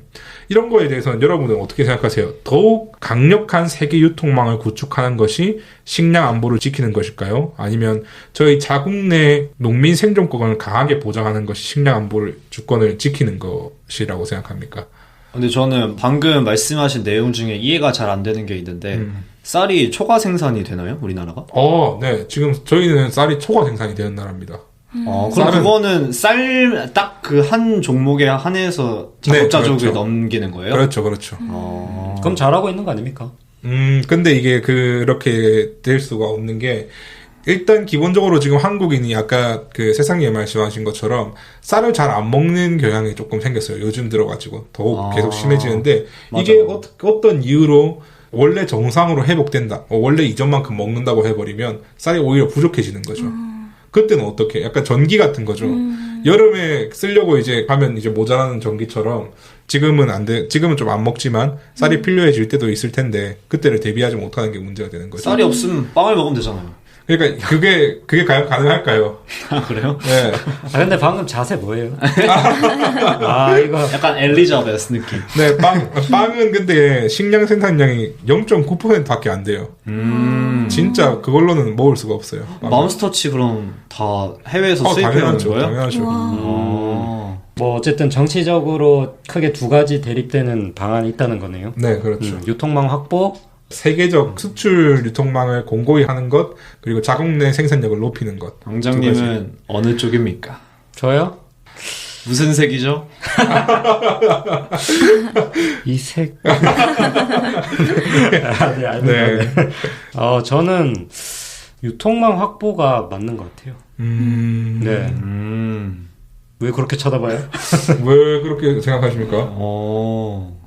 이런 거에 대해서는 여러분은 어떻게 생각하세요? 더욱 강력한 세계 유통망을 구축하는 것이 식량 안보를 지키는 것일까요? 아니면 저희 자국 내 농민 생존권을 강하게 보장하는 것이 식량 안보를 주권을 지키는 것이라고 생각합니까? 근데 저는 방금 말씀하신 내용 중에 이해가 잘 안 되는 게 있는데 쌀이 초과 생산이 되나요? 우리나라가? 네. 지금 저희는 쌀이 초과 생산이 되는 나라입니다. 그럼 그거는 쌀 딱 그 한 종목에 한해서 자급자족을 그렇죠. 넘기는 거예요? 그렇죠. 그럼 잘하고 있는 거 아닙니까? 근데 이게 그렇게 될 수가 없는 게 일단 기본적으로 지금 한국인이 아까 그 세상에 말씀하신 것처럼 쌀을 잘 안 먹는 경향이 조금 생겼어요. 요즘 들어가지고 더욱 계속 심해지는데 이게 어떤 이유로 원래 정상으로 회복된다. 원래 이전만큼 먹는다고 해버리면 쌀이 오히려 부족해지는 거죠. 그때는 어떻게? 약간 전기 같은 거죠. 여름에 쓰려고 이제 가면 이제 모자라는 전기처럼 지금은 지금은 좀 안 먹지만 쌀이 필요해질 때도 있을 텐데 그때를 대비하지 못하는 게 문제가 되는 거죠. 쌀이 없으면 빵을 먹으면 되잖아요. 그러니까 그게 과연 가능할까요? 그래요? 네. 근데 방금 자세 뭐예요? 이거 약간 엘리자베스 느낌. 네, 빵은 근데 식량 생산량이 0.9%밖에 안 돼요. 진짜 그걸로는 먹을 수가 없어요. 맘스터치 그럼 다 해외에서 수입해오는 거예요? 당연하죠. 뭐 어쨌든 정치적으로 크게 두 가지 대립되는 방안이 있다는 거네요. 네, 그렇죠. 유통망 확보 세계적 수출 유통망을 공고히 하는 것, 그리고 자국 내 생산력을 높이는 것. 왕장님은 어느 쪽입니까? 저요? 무슨 색이죠? 이 색. 네. 저는 유통망 확보가 맞는 것 같아요. 네. 왜 그렇게 쳐다봐요? 왜 그렇게 생각하십니까?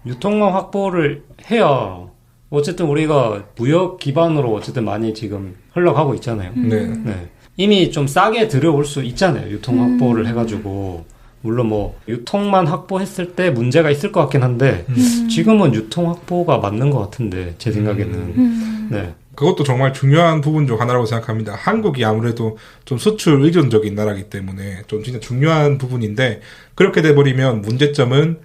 유통망 확보를 해야 어쨌든 우리가 무역 기반으로 어쨌든 많이 지금 흘러가고 있잖아요. 네. 이미 좀 싸게 들여올 수 있잖아요. 유통 확보를 해가지고. 물론 뭐 유통만 확보했을 때 문제가 있을 것 같긴 한데 지금은 유통 확보가 맞는 것 같은데 제 생각에는. 네. 그것도 정말 중요한 부분 중 하나라고 생각합니다. 한국이 아무래도 좀 수출 의존적인 나라이기 때문에 좀 진짜 중요한 부분인데, 그렇게 돼버리면 문제점은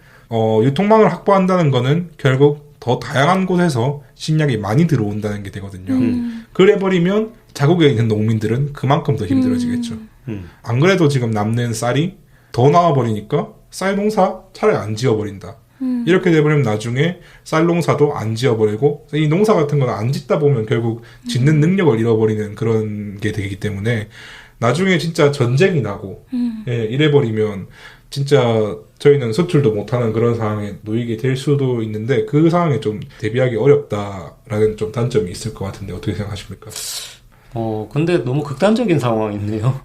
유통망을 확보한다는 거는 결국 더 다양한 곳에서 식량이 많이 들어온다는 게 되거든요. 그래버리면 자국에 있는 농민들은 그만큼 더 힘들어지겠죠. 안 그래도 지금 남는 쌀이 더 나와버리니까 쌀 농사 차라리 안 지어버린다. 이렇게 돼버리면 나중에 쌀 농사도 안 지어버리고, 이 농사 같은 거는 안 짓다 보면 결국 짓는 능력을 잃어버리는 그런 게 되기 때문에 나중에 진짜 전쟁이 나고 이래버리면 진짜 저희는 수출도 못하는 그런 상황에 놓이게 될 수도 있는데, 그 상황에 좀 대비하기 어렵다라는 좀 단점이 있을 것 같은데 어떻게 생각하십니까? 근데 너무 극단적인 상황이네요.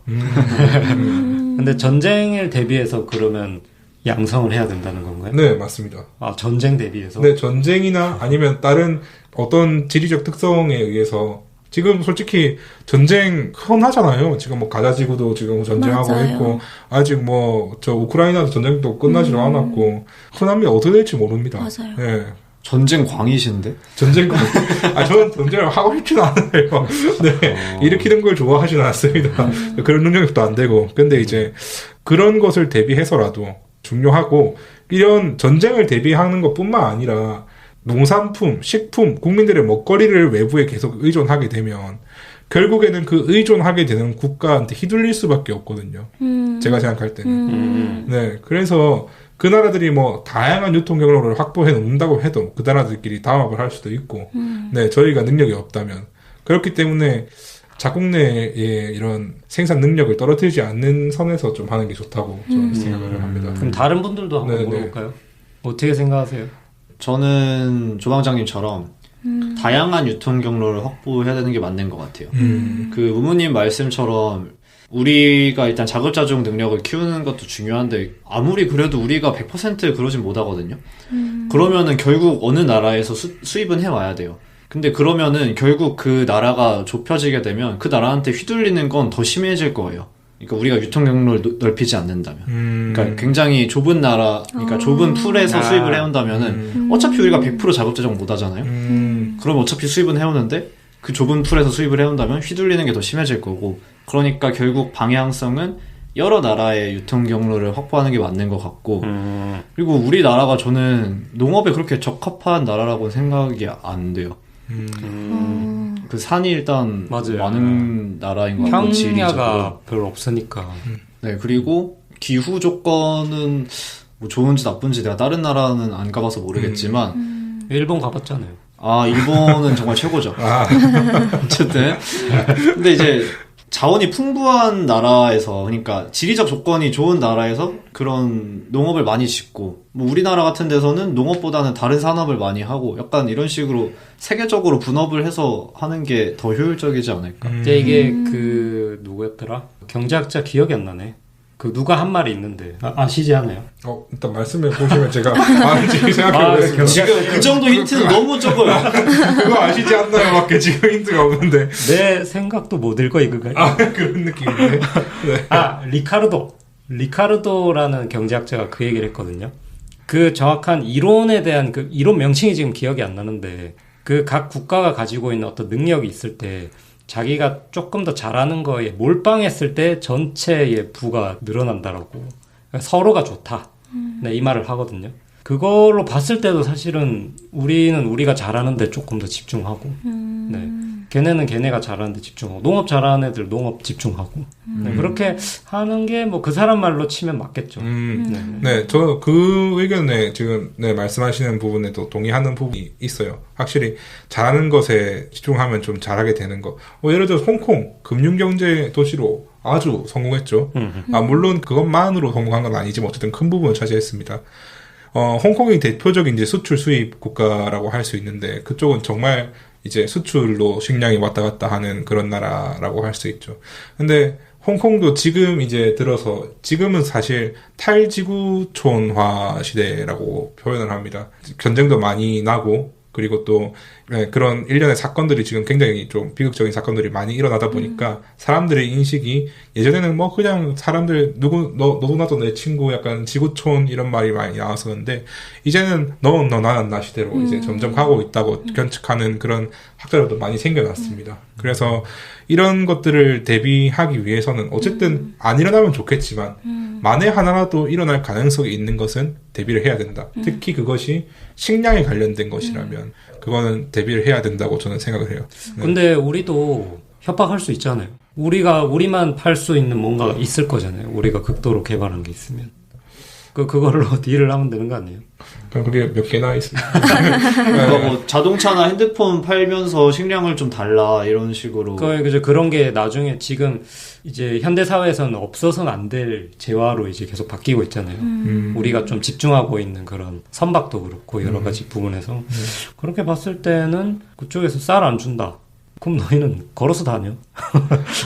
근데 전쟁을 대비해서 그러면 양성을 해야 된다는 건가요? 네, 맞습니다. 전쟁 대비해서? 네, 전쟁이나 아니면 다른 어떤 지리적 특성에 의해서 지금 솔직히 전쟁 흔하잖아요. 지금 뭐 가자지구도 지금 전쟁하고 맞아요. 있고, 아직 뭐 저 우크라이나도 전쟁도 끝나지도 않았고, 흔합니다. 어떻게 될지 모릅니다. 맞아요. 네. 전쟁 광이신데? 전쟁 저는 전쟁을 하고 싶지는 않아요. 네. 일으키는 걸 좋아하지는 않습니다. 그런 능력도 안 되고. 근데 이제 그런 것을 대비해서라도 중요하고, 이런 전쟁을 대비하는 것뿐만 아니라 농산품, 식품, 국민들의 먹거리를 외부에 계속 의존하게 되면 결국에는 그 의존하게 되는 국가한테 휘둘릴 수밖에 없거든요. 제가 생각할 때는. 네. 그래서 그 나라들이 뭐 다양한 유통 경로를 확보해 놓는다고 해도 그 나라들끼리 담합을 할 수도 있고, 네, 저희가 능력이 없다면. 그렇기 때문에 자국 내에 이런 생산 능력을 떨어뜨리지 않는 선에서 좀 하는 게 좋다고 저는 생각을 합니다. 그럼 다른 분들도 한번 물어볼까요? 어떻게 생각하세요? 저는 조방장님처럼 다양한 유통 경로를 확보해야 되는 게 맞는 것 같아요. 그 우무님 말씀처럼 우리가 일단 자급자족 능력을 키우는 것도 중요한데, 아무리 그래도 우리가 100% 그러진 못하거든요. 그러면은 결국 어느 나라에서 수입은 해와야 돼요. 근데 그러면은 결국 그 나라가 좁혀지게 되면 그 나라한테 휘둘리는 건 더 심해질 거예요. 그러니까 우리가 유통 경로를 넓히지 않는다면. 그러니까 굉장히 좁은 나라, 그러니까 좁은 풀에서 수입을 해온다면은 어차피 우리가 100% 자급자족 못 하잖아요. 그럼 어차피 수입은 해오는데 그 좁은 풀에서 수입을 해온다면 휘둘리는 게 더 심해질 거고, 그러니까 결국 방향성은 여러 나라의 유통 경로를 확보하는 게 맞는 것 같고, 그리고 우리나라가 저는 농업에 그렇게 적합한 나라라고는 생각이 안 돼요. 그 산이 일단 맞아요. 많은 나라인 것 같고, 평야가 별로 없으니까. 네, 그리고 기후 조건은 뭐 좋은지 나쁜지 내가 다른 나라는 안 가봐서 모르겠지만 일본 가봤잖아요. 일본은 정말 최고죠. 어쨌든 근데 이제 자원이 풍부한 나라에서, 그러니까 지리적 조건이 좋은 나라에서 그런 농업을 많이 짓고, 뭐 우리나라 같은 데서는 농업보다는 다른 산업을 많이 하고, 약간 이런 식으로 세계적으로 분업을 해서 하는 게 더 효율적이지 않을까. 근데 이게 그 누구였더라? 경제학자 기억이 안 나네. 그 누가 한 말이 있는데 아시지 않아요? 일단 말씀해 보시면 제가 알지 생각해보겠습니다. 지금 그 정도 힌트는 너무 적어요. 그거 아시지 않나요? 밖에 지금 힌트가 없는데. 내 생각도 못 읽어 이거가. 그런 느낌인데. 네. 리카르도라는 경제학자가 그 얘기를 했거든요. 그 정확한 이론에 대한 그 이론 명칭이 지금 기억이 안 나는데, 그 각 국가가 가지고 있는 어떤 능력이 있을 때 자기가 조금 더 잘하는 거에 몰빵했을 때 전체의 부가 늘어난다라고. 그러니까 서로가 좋다. 네, 이 말을 하거든요. 그걸로 봤을 때도 사실은 우리는 우리가 잘하는데 조금 더 집중하고. 네. 걔네는 걔네가 잘하는데 집중하고 농업 잘하는 애들 농업 집중하고 네, 그렇게 하는 게 뭐 그 사람 말로 치면 맞겠죠. 네, 저 그 의견에 지금 네, 말씀하시는 부분에도 동의하는 부분이 있어요. 확실히 잘하는 것에 집중하면 좀 잘하게 되는 거. 예를 들어서 홍콩 금융경제 도시로 아주 성공했죠. 물론 그것만으로 성공한 건 아니지만 어쨌든 큰 부분을 차지했습니다. 홍콩이 대표적인 이제 수출 수입 국가라고 할 수 있는데 그쪽은 정말 이제 수출로 식량이 왔다 갔다 하는 그런 나라라고 할 수 있죠. 근데 홍콩도 지금 이제 들어서 지금은 사실 탈지구촌화 시대라고 표현을 합니다. 전쟁도 많이 나고 그리고 또 그런 일련의 사건들이 지금 굉장히 좀 비극적인 사건들이 많이 일어나다 보니까 사람들의 인식이 예전에는 뭐 그냥 사람들 너도 나도 내 친구 약간 지구촌 이런 말이 많이 나왔었는데 이제는 너는 너 나는 나 시대로 이제 점점 가고 있다고 견측하는 그런 학자들도 많이 생겨났습니다. 그래서 이런 것들을 대비하기 위해서는 어쨌든 안 일어나면 좋겠지만 만에 하나라도 일어날 가능성이 있는 것은 대비를 해야 된다. 특히 그것이 식량에 관련된 것이라면 그거는 대비를 해야 된다고 저는 생각을 해요. 네. 근데 우리도 협박할 수 있잖아요. 우리만 팔 수 있는 뭔가가 있을 거잖아요. 우리가 극도로 개발한 게 있으면. 그걸로 딜을 하면 되는 거 아니에요? 그럼 그게 몇 개나 있습니다. 뭐 자동차나 핸드폰 팔면서 식량을 좀 달라 이런 식으로. 그런 게 나중에 지금 이제 현대 사회에서는 없어서는 안 될 재화로 이제 계속 바뀌고 있잖아요. 우리가 좀 집중하고 있는 그런 선박도 그렇고 여러 가지 부분에서 그렇게 봤을 때는 그쪽에서 쌀 안 준다. 그럼 너희는 걸어서 다녀.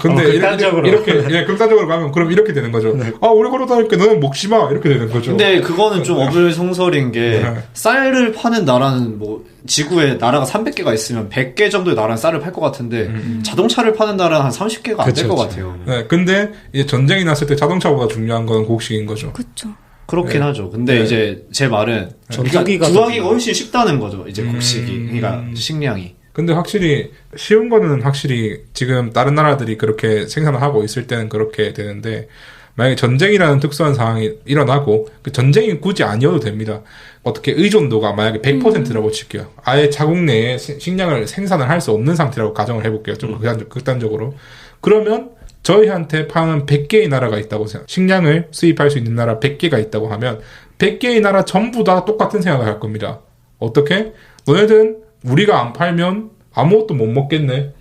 근데 이렇게 극단적으로 가면 그럼 이렇게 되는 거죠. 네. 우리 걸어 다니까 너는 먹지 마 이렇게 되는 거죠. 근데 그거는 좀 어불성설인 게 쌀을 파는 나라는 뭐 지구에 나라가 300개가 있으면 100개 정도의 나라는 쌀을 팔 것 같은데 자동차를 파는 나라는 한 30개가 안 될 것 같아요. 네, 근데 이제 전쟁이 났을 때 자동차보다 중요한 건 곡식인 거죠. 그렇죠. 그렇긴 하죠. 근데 이제 제 말은 구하기가 훨씬 쉽다는 거죠. 이제 곡식이 그러니까 식량이. 근데 확실히 쉬운 거는 확실히 지금 다른 나라들이 그렇게 생산을 하고 있을 때는 그렇게 되는데 만약에 전쟁이라는 특수한 상황이 일어나고 그 전쟁이 굳이 아니어도 됩니다. 어떻게 의존도가 만약에 100%라고 칠게요. 아예 자국 내에 식량을 생산을 할 수 없는 상태라고 가정을 해볼게요. 좀 극단적으로. 그러면 저희한테 파는 100개의 나라가 있다고 생각. 식량을 수입할 수 있는 나라 100개가 있다고 하면 100개의 나라 전부 다 똑같은 생각을 할 겁니다. 어떻게? 너네들은 우리가 안 팔면 아무것도 못 먹겠네.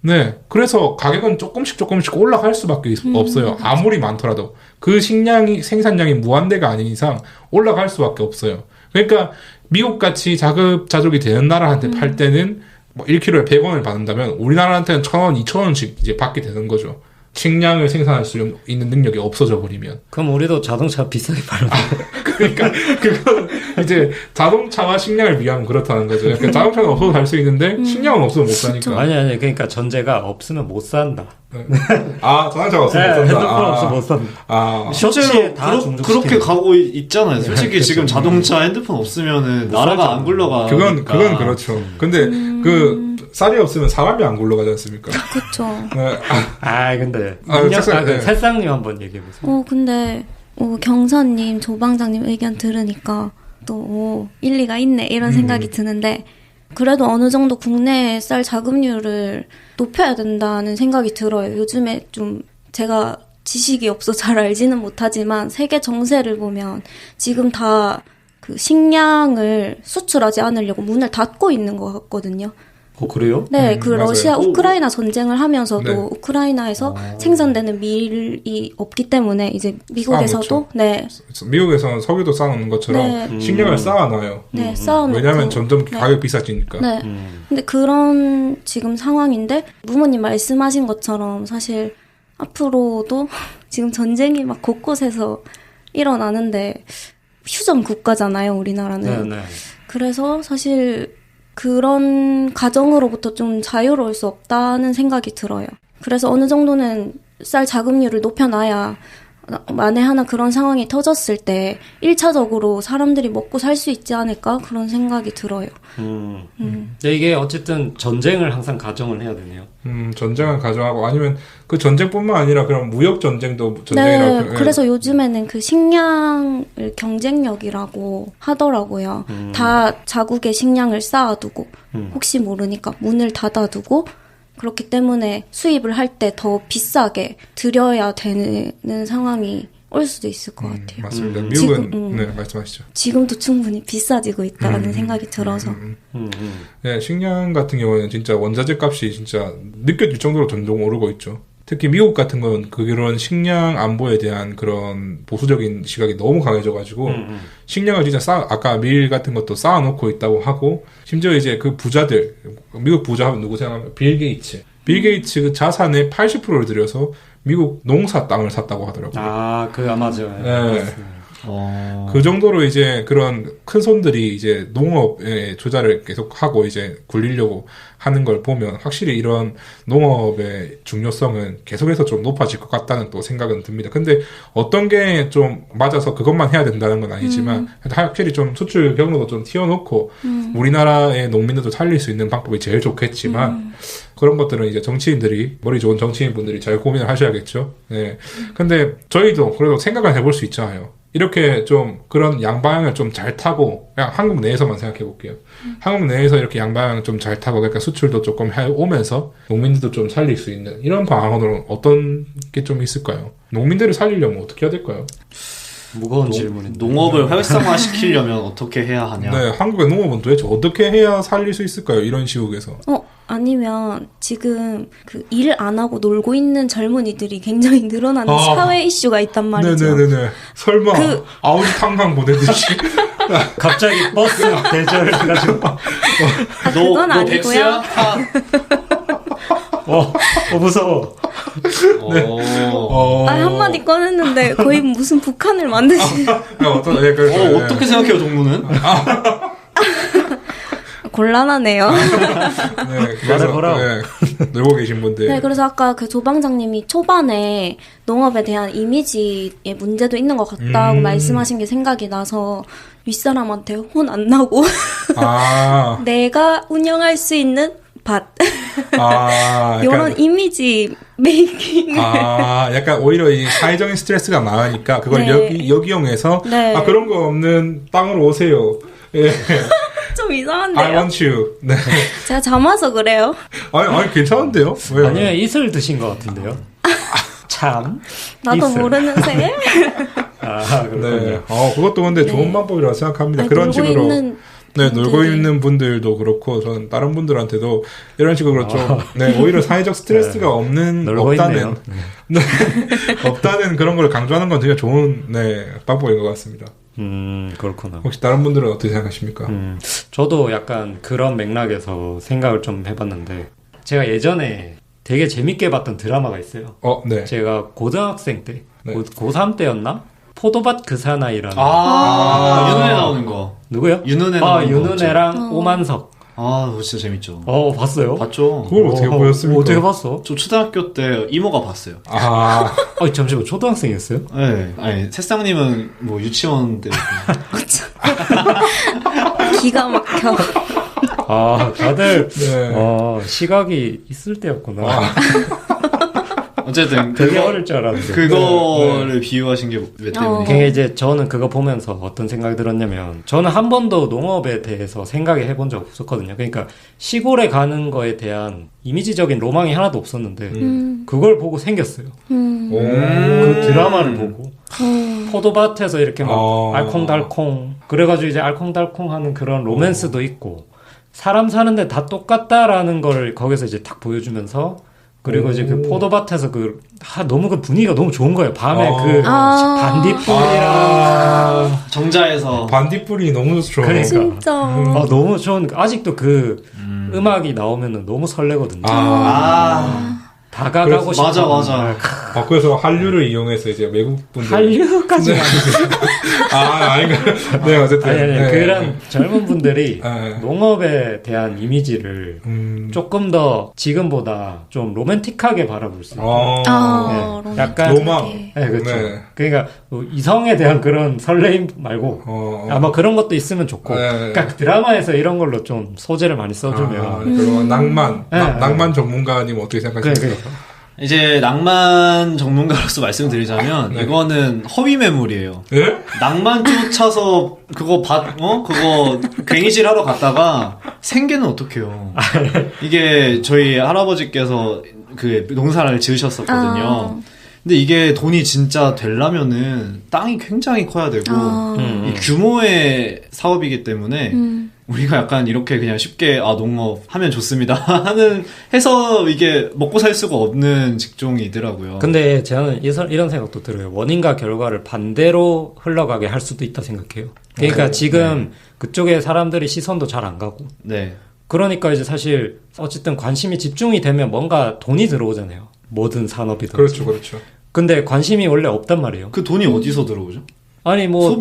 네. 그래서 가격은 조금씩 올라갈 수밖에 없어요. 아무리 많더라도. 그 생산량이 무한대가 아닌 이상 올라갈 수밖에 없어요. 그러니까 미국같이 자급자족이 되는 나라한테 팔 때는 뭐 1kg에 100원을 받는다면 우리나라한테는 1,000원, 2,000원씩 이제 받게 되는 거죠. 식량을 생산할 수 있는 능력이 없어져 버리면. 그럼 우리도 자동차 비싸게 팔면 그러니까 그건 이제 자동차와 식량을 위하면 그렇다는 거죠. 그러니까 자동차는 없어도 살 수 있는데 식량은 없으면 못 사니까. 아니 그러니까 전제가 없으면 못 산다. 자동차가 없으면 못 산다. 핸드폰 없으면 못 산다. 실제로 그렇게 가고 있잖아요. 솔직히 지금 자동차, 핸드폰 없으면은 나라가 안 굴러가. 그건 그렇죠. 근데 쌀이 없으면 사람이 안 굴러가지 않습니까? 그렇죠. 근데 살상님 한번 얘기해 보세요. 근데 경선님, 조방장님 의견 들으니까 또 일리가 있네 이런 생각이 드는데 그래도 어느 정도 국내 쌀 자급률을 높여야 된다는 생각이 들어요. 요즘에 좀 제가 지식이 없어 잘 알지는 못하지만 세계 정세를 보면 지금 다 그 식량을 수출하지 않으려고 문을 닫고 있는 것 같거든요. 그래요? 네, 그 맞아요. 러시아, 우크라이나 전쟁을 하면서도 네. 우크라이나에서 생산되는 밀이 없기 때문에 이제 미국에서도 미국에서는 석유도 쌓아놓는 것처럼 식량을 쌓아놔요. 네, 쌓아놓고 왜냐하면 점점 가격 비싸지니까. 네. 근데 그런 지금 상황인데 부모님 말씀하신 것처럼 사실 앞으로도 지금 전쟁이 막 곳곳에서 일어나는데 휴전 국가잖아요, 우리나라는. 네. 그래서 사실 그런 가정으로부터 좀 자유로울 수 없다는 생각이 들어요. 그래서 어느 정도는 쌀 자급률을 높여놔야 만에 하나 그런 상황이 터졌을 때 1차적으로 사람들이 먹고 살 수 있지 않을까 그런 생각이 들어요. 근데 이게 어쨌든 전쟁을 항상 가정을 해야 되네요. 전쟁을 가정하고 아니면 그 전쟁뿐만 아니라 그런 무역 전쟁도 전쟁이라고. 네, 그래서 요즘에는 그 식량을 경쟁력이라고 하더라고요. 다 자국의 식량을 쌓아두고 혹시 모르니까 문을 닫아두고 그렇기 때문에 수입을 할 때 더 비싸게 들여야 되는 상황이 올 수도 있을 것 같아요. 맞습니다. 미국은 네, 말씀하시죠. 지금도 충분히 비싸지고 있다는 생각이 들어서. 네, 식량 같은 경우는 진짜 원자재 값이 진짜 느껴질 정도로 점점 오르고 있죠. 특히 미국 같은 건 그런 식량 안보에 대한 그런 보수적인 시각이 너무 강해져가지고 식량을 진짜 아까 밀 같은 것도 쌓아놓고 있다고 하고 심지어 이제 그 부자들 미국 부자 하면 누구 생각하면 빌 게이츠 그 자산의 80%를 들여서 미국 농사 땅을 샀다고 하더라고요. 아, 그 맞아요. 네. 그 정도로 이제 그런 큰 손들이 이제 농업에 투자를 계속 하고 이제 굴리려고 하는 걸 보면 확실히 이런 농업의 중요성은 계속해서 좀 높아질 것 같다는 또 생각은 듭니다. 근데 어떤 게 좀 맞아서 그것만 해야 된다는 건 아니지만 확실히 좀 수출 경로도 좀 튀어놓고 우리나라의 농민들도 살릴 수 있는 방법이 제일 좋겠지만 그런 것들은 이제 정치인들이 머리 좋은 정치인분들이 잘 고민을 하셔야겠죠. 네. 근데 저희도 그래도 생각을 해볼 수 있잖아요. 이렇게 좀 그런 양방향을 좀 잘 타고 그냥 한국 내에서만 생각해 볼게요. 한국 내에서 이렇게 양방향을 좀 잘 타고 그러니까 수출도 조금 해오면서 농민들도 좀 살릴 수 있는 이런 방안으로는 어떤 게 좀 있을까요? 농민들을 살리려면 어떻게 해야 될까요? 무거운 질문인데. 농업을 활성화 시키려면 어떻게 해야 하냐? 네, 한국의 농업은 도대체 어떻게 해야 살릴 수 있을까요? 이런 시국에서. 아니면 지금 그 일 안 하고 놀고 있는 젊은이들이 굉장히 늘어나는 사회 이슈가 있단 말이죠. 네네네네. 설마 아우디 탕강 보내듯이. 갑자기 버스 대절 해가지고. 그건 너 아니고요. 백수야? 무서워. 한마디 꺼냈는데 거의 무슨 북한을 만드시. 어떻게 생각해요, 정부는? 곤란하네요. 네, 말해보라. 네, 놀고 계신 분들. 네, 그래서 아까 그 조방장님이 초반에 농업에 대한 이미지의 문제도 있는 것 같다고 말씀하신 게 생각이 나서 윗사람한테 혼 안 나고 내가 운영할 수 있는 밭. 이런 이미지 메이킹. 약간 오히려 이 사회적인 스트레스가 많으니까 그걸 역이용해서 그런 거 없는 땅으로 오세요. 예. 좀 이상한데요? I want you. 네. 제가 잠아서 그래요. 아니 괜찮은데요? 왜요? 아니요, 이슬 드신 것 같은데요. 참. 나도 이슬. 모르는 새. 그렇군요. 네. 그것도 근데 좋은 방법이라고 생각합니다. 그런 식으로. 놀고 있는 분들도 그렇고, 저는 다른 분들한테도 이런 식으로 좀, 오히려 사회적 스트레스가 없다는 그런 걸 강조하는 건 되게 좋은, 방법인 것 같습니다. 그렇구나. 혹시 다른 분들은 어떻게 생각하십니까? 저도 약간 그런 맥락에서 생각을 좀 해봤는데, 제가 예전에 되게 재밌게 봤던 드라마가 있어요. 네. 제가 고등학생 때, 고3 때였나? 포도밭 그 사나이라는. 윤은혜 나오는 거. 누구요? 윤은혜 나오는 거. 윤은혜랑 오만석. 그거 진짜 재밌죠. 봤어요? 봤죠. 그걸 어떻게 보였습니까? 어떻게 봤어? 저 초등학교 때 이모가 봤어요. 잠시만, 초등학생이었어요? 네. 아니, 새싹님은 뭐 유치원 때. 기가 막혀. 다들, 시각이 있을 때였구나. 어쨌든 되게 어릴 줄 알았는데. 그거를 비유하신 게 왜 때문에? 그게 이제 저는 그거 보면서 어떤 생각이 들었냐면, 저는 한 번도 농업에 대해서 생각해 해본 적 없었거든요. 그러니까 시골에 가는 거에 대한 이미지적인 로망이 하나도 없었는데 그걸 보고 생겼어요. 그 드라마를 보고 포도밭에서 이렇게 막 알콩달콩, 그래가지고 이제 알콩달콩하는 그런 로맨스도 있고, 사람 사는데 다 똑같다라는 걸 거기서 이제 딱 보여주면서, 그리고 이제 그 포도밭에서 너무 그 분위기가 너무 좋은 거예요. 밤에 반딧불이랑 정자에서 반딧불이 너무 좋죠. 그러니까. 진짜. 너무 좋은, 아직도 그 음악이 나오면은 너무 설레거든요. 다가가고 싶어. 맞아. 그래서 한류를 이용해서 이제 외국 분들. 한류까지는 네, 어쨌든. 아니, 그런 젊은 분들이 농업에 대한 이미지를 조금 더 지금보다 좀 로맨틱하게 바라볼 수 있어요. 약간. 로망. 네, 그렇죠. 그러니까 이성에 대한 그런 설레임 말고 아마 그런 것도 있으면 좋고. 그러니까 드라마에서 이런 걸로 좀 소재를 많이 써주면. 그리고 낭만 전문가님 어떻게 생각하십니까? 이제 낭만 전문가로서 말씀드리자면 이거는 허위 매물이에요. 예? 낭만 쫓아서 그거 그거 괭이질 하러 갔다가 생계는 어떡해요. 이게 저희 할아버지께서 그 농사를 지으셨었거든요. 근데 이게 돈이 진짜 되려면은 땅이 굉장히 커야 되고 이 규모의 사업이기 때문에 우리가 약간 이렇게 그냥 쉽게 농업 하면 좋습니다 하는 해서 이게 먹고 살 수가 없는 직종이더라고요. 근데 저는 이런 생각도 들어요. 원인과 결과를 반대로 흘러가게 할 수도 있다 생각해요. 그러니까 지금 그쪽에 사람들이 시선도 잘 안 가고. 네. 그러니까 이제 사실 어쨌든 관심이 집중이 되면 뭔가 돈이 들어오잖아요. 모든 산업이든지. 그렇죠. 근데 관심이 원래 없단 말이에요. 그 돈이 어디서 들어오죠? 아니 뭐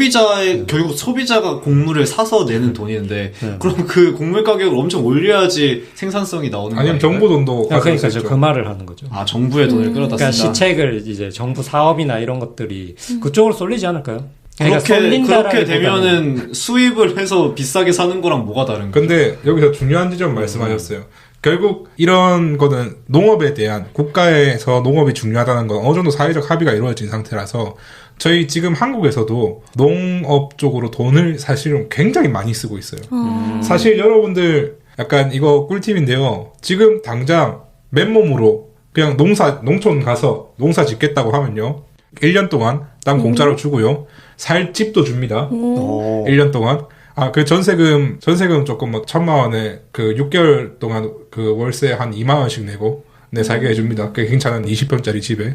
결국 소비자가 곡물을 사서 내는 돈인데 그럼 그 곡물 가격을 엄청 올려야지 생산성이 나오는 거예요. 아니면 정부 돈도 그러니까 그 말을 하는 거죠. 정부의 돈을 끌어다 그러니까 쓴다. 시책을 이제 정부 사업이나 이런 것들이 그쪽으로 쏠리지 않을까요? 그렇게 되면은 수입을 해서 비싸게 사는 거랑 뭐가 다른가? 근데 여기서 중요한 지점 말씀하셨어요. 결국 이런 거는 농업에 대한 국가에서 농업이 중요하다는 건 어느 정도 사회적 합의가 이루어진 상태라서 저희 지금 한국에서도 농업 쪽으로 돈을 사실은 굉장히 많이 쓰고 있어요. 사실 여러분들 약간 이거 꿀팁인데요. 지금 당장 맨몸으로 그냥 농촌 가서 농사 짓겠다고 하면요. 1년 동안 땅 공짜로 주고요. 살 집도 줍니다. 1년 동안. 그 전세금 조금 뭐 1,000만 원에 그 6개월 동안 그 월세 한 2만 원씩 내고 살게 해줍니다. 그 괜찮은 20평짜리 집에.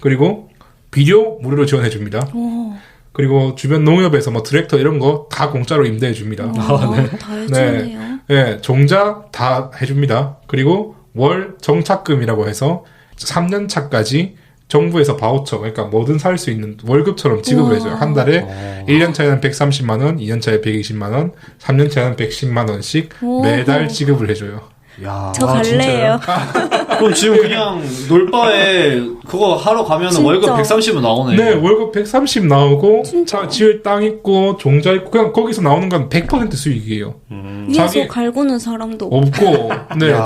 그리고 비료 무료로 지원해 줍니다. 그리고 주변 농협에서 뭐 트랙터 이런 거 다 공짜로 임대해 줍니다. 다 해주네요. 네, 종자 다 해줍니다. 그리고 월 정착금이라고 해서 3년 차까지 정부에서 바우처, 그러니까 뭐든 살 수 있는 월급처럼 지급을 해줘요. 한 달에 1년 차에는 130만 원, 2년 차에 120만 원, 3년 차에는 110만 원씩 매달 지급을 해줘요. 야, 저 갈래요. 그럼 지금 그냥 놀바에 그거 하러 가면 월급 130은 나오네. 네, 월급 130 나오고 지을 땅 있고 종자 있고 그냥 거기서 나오는 건 100% 수익이에요. 위에서 갈구는 사람도 없고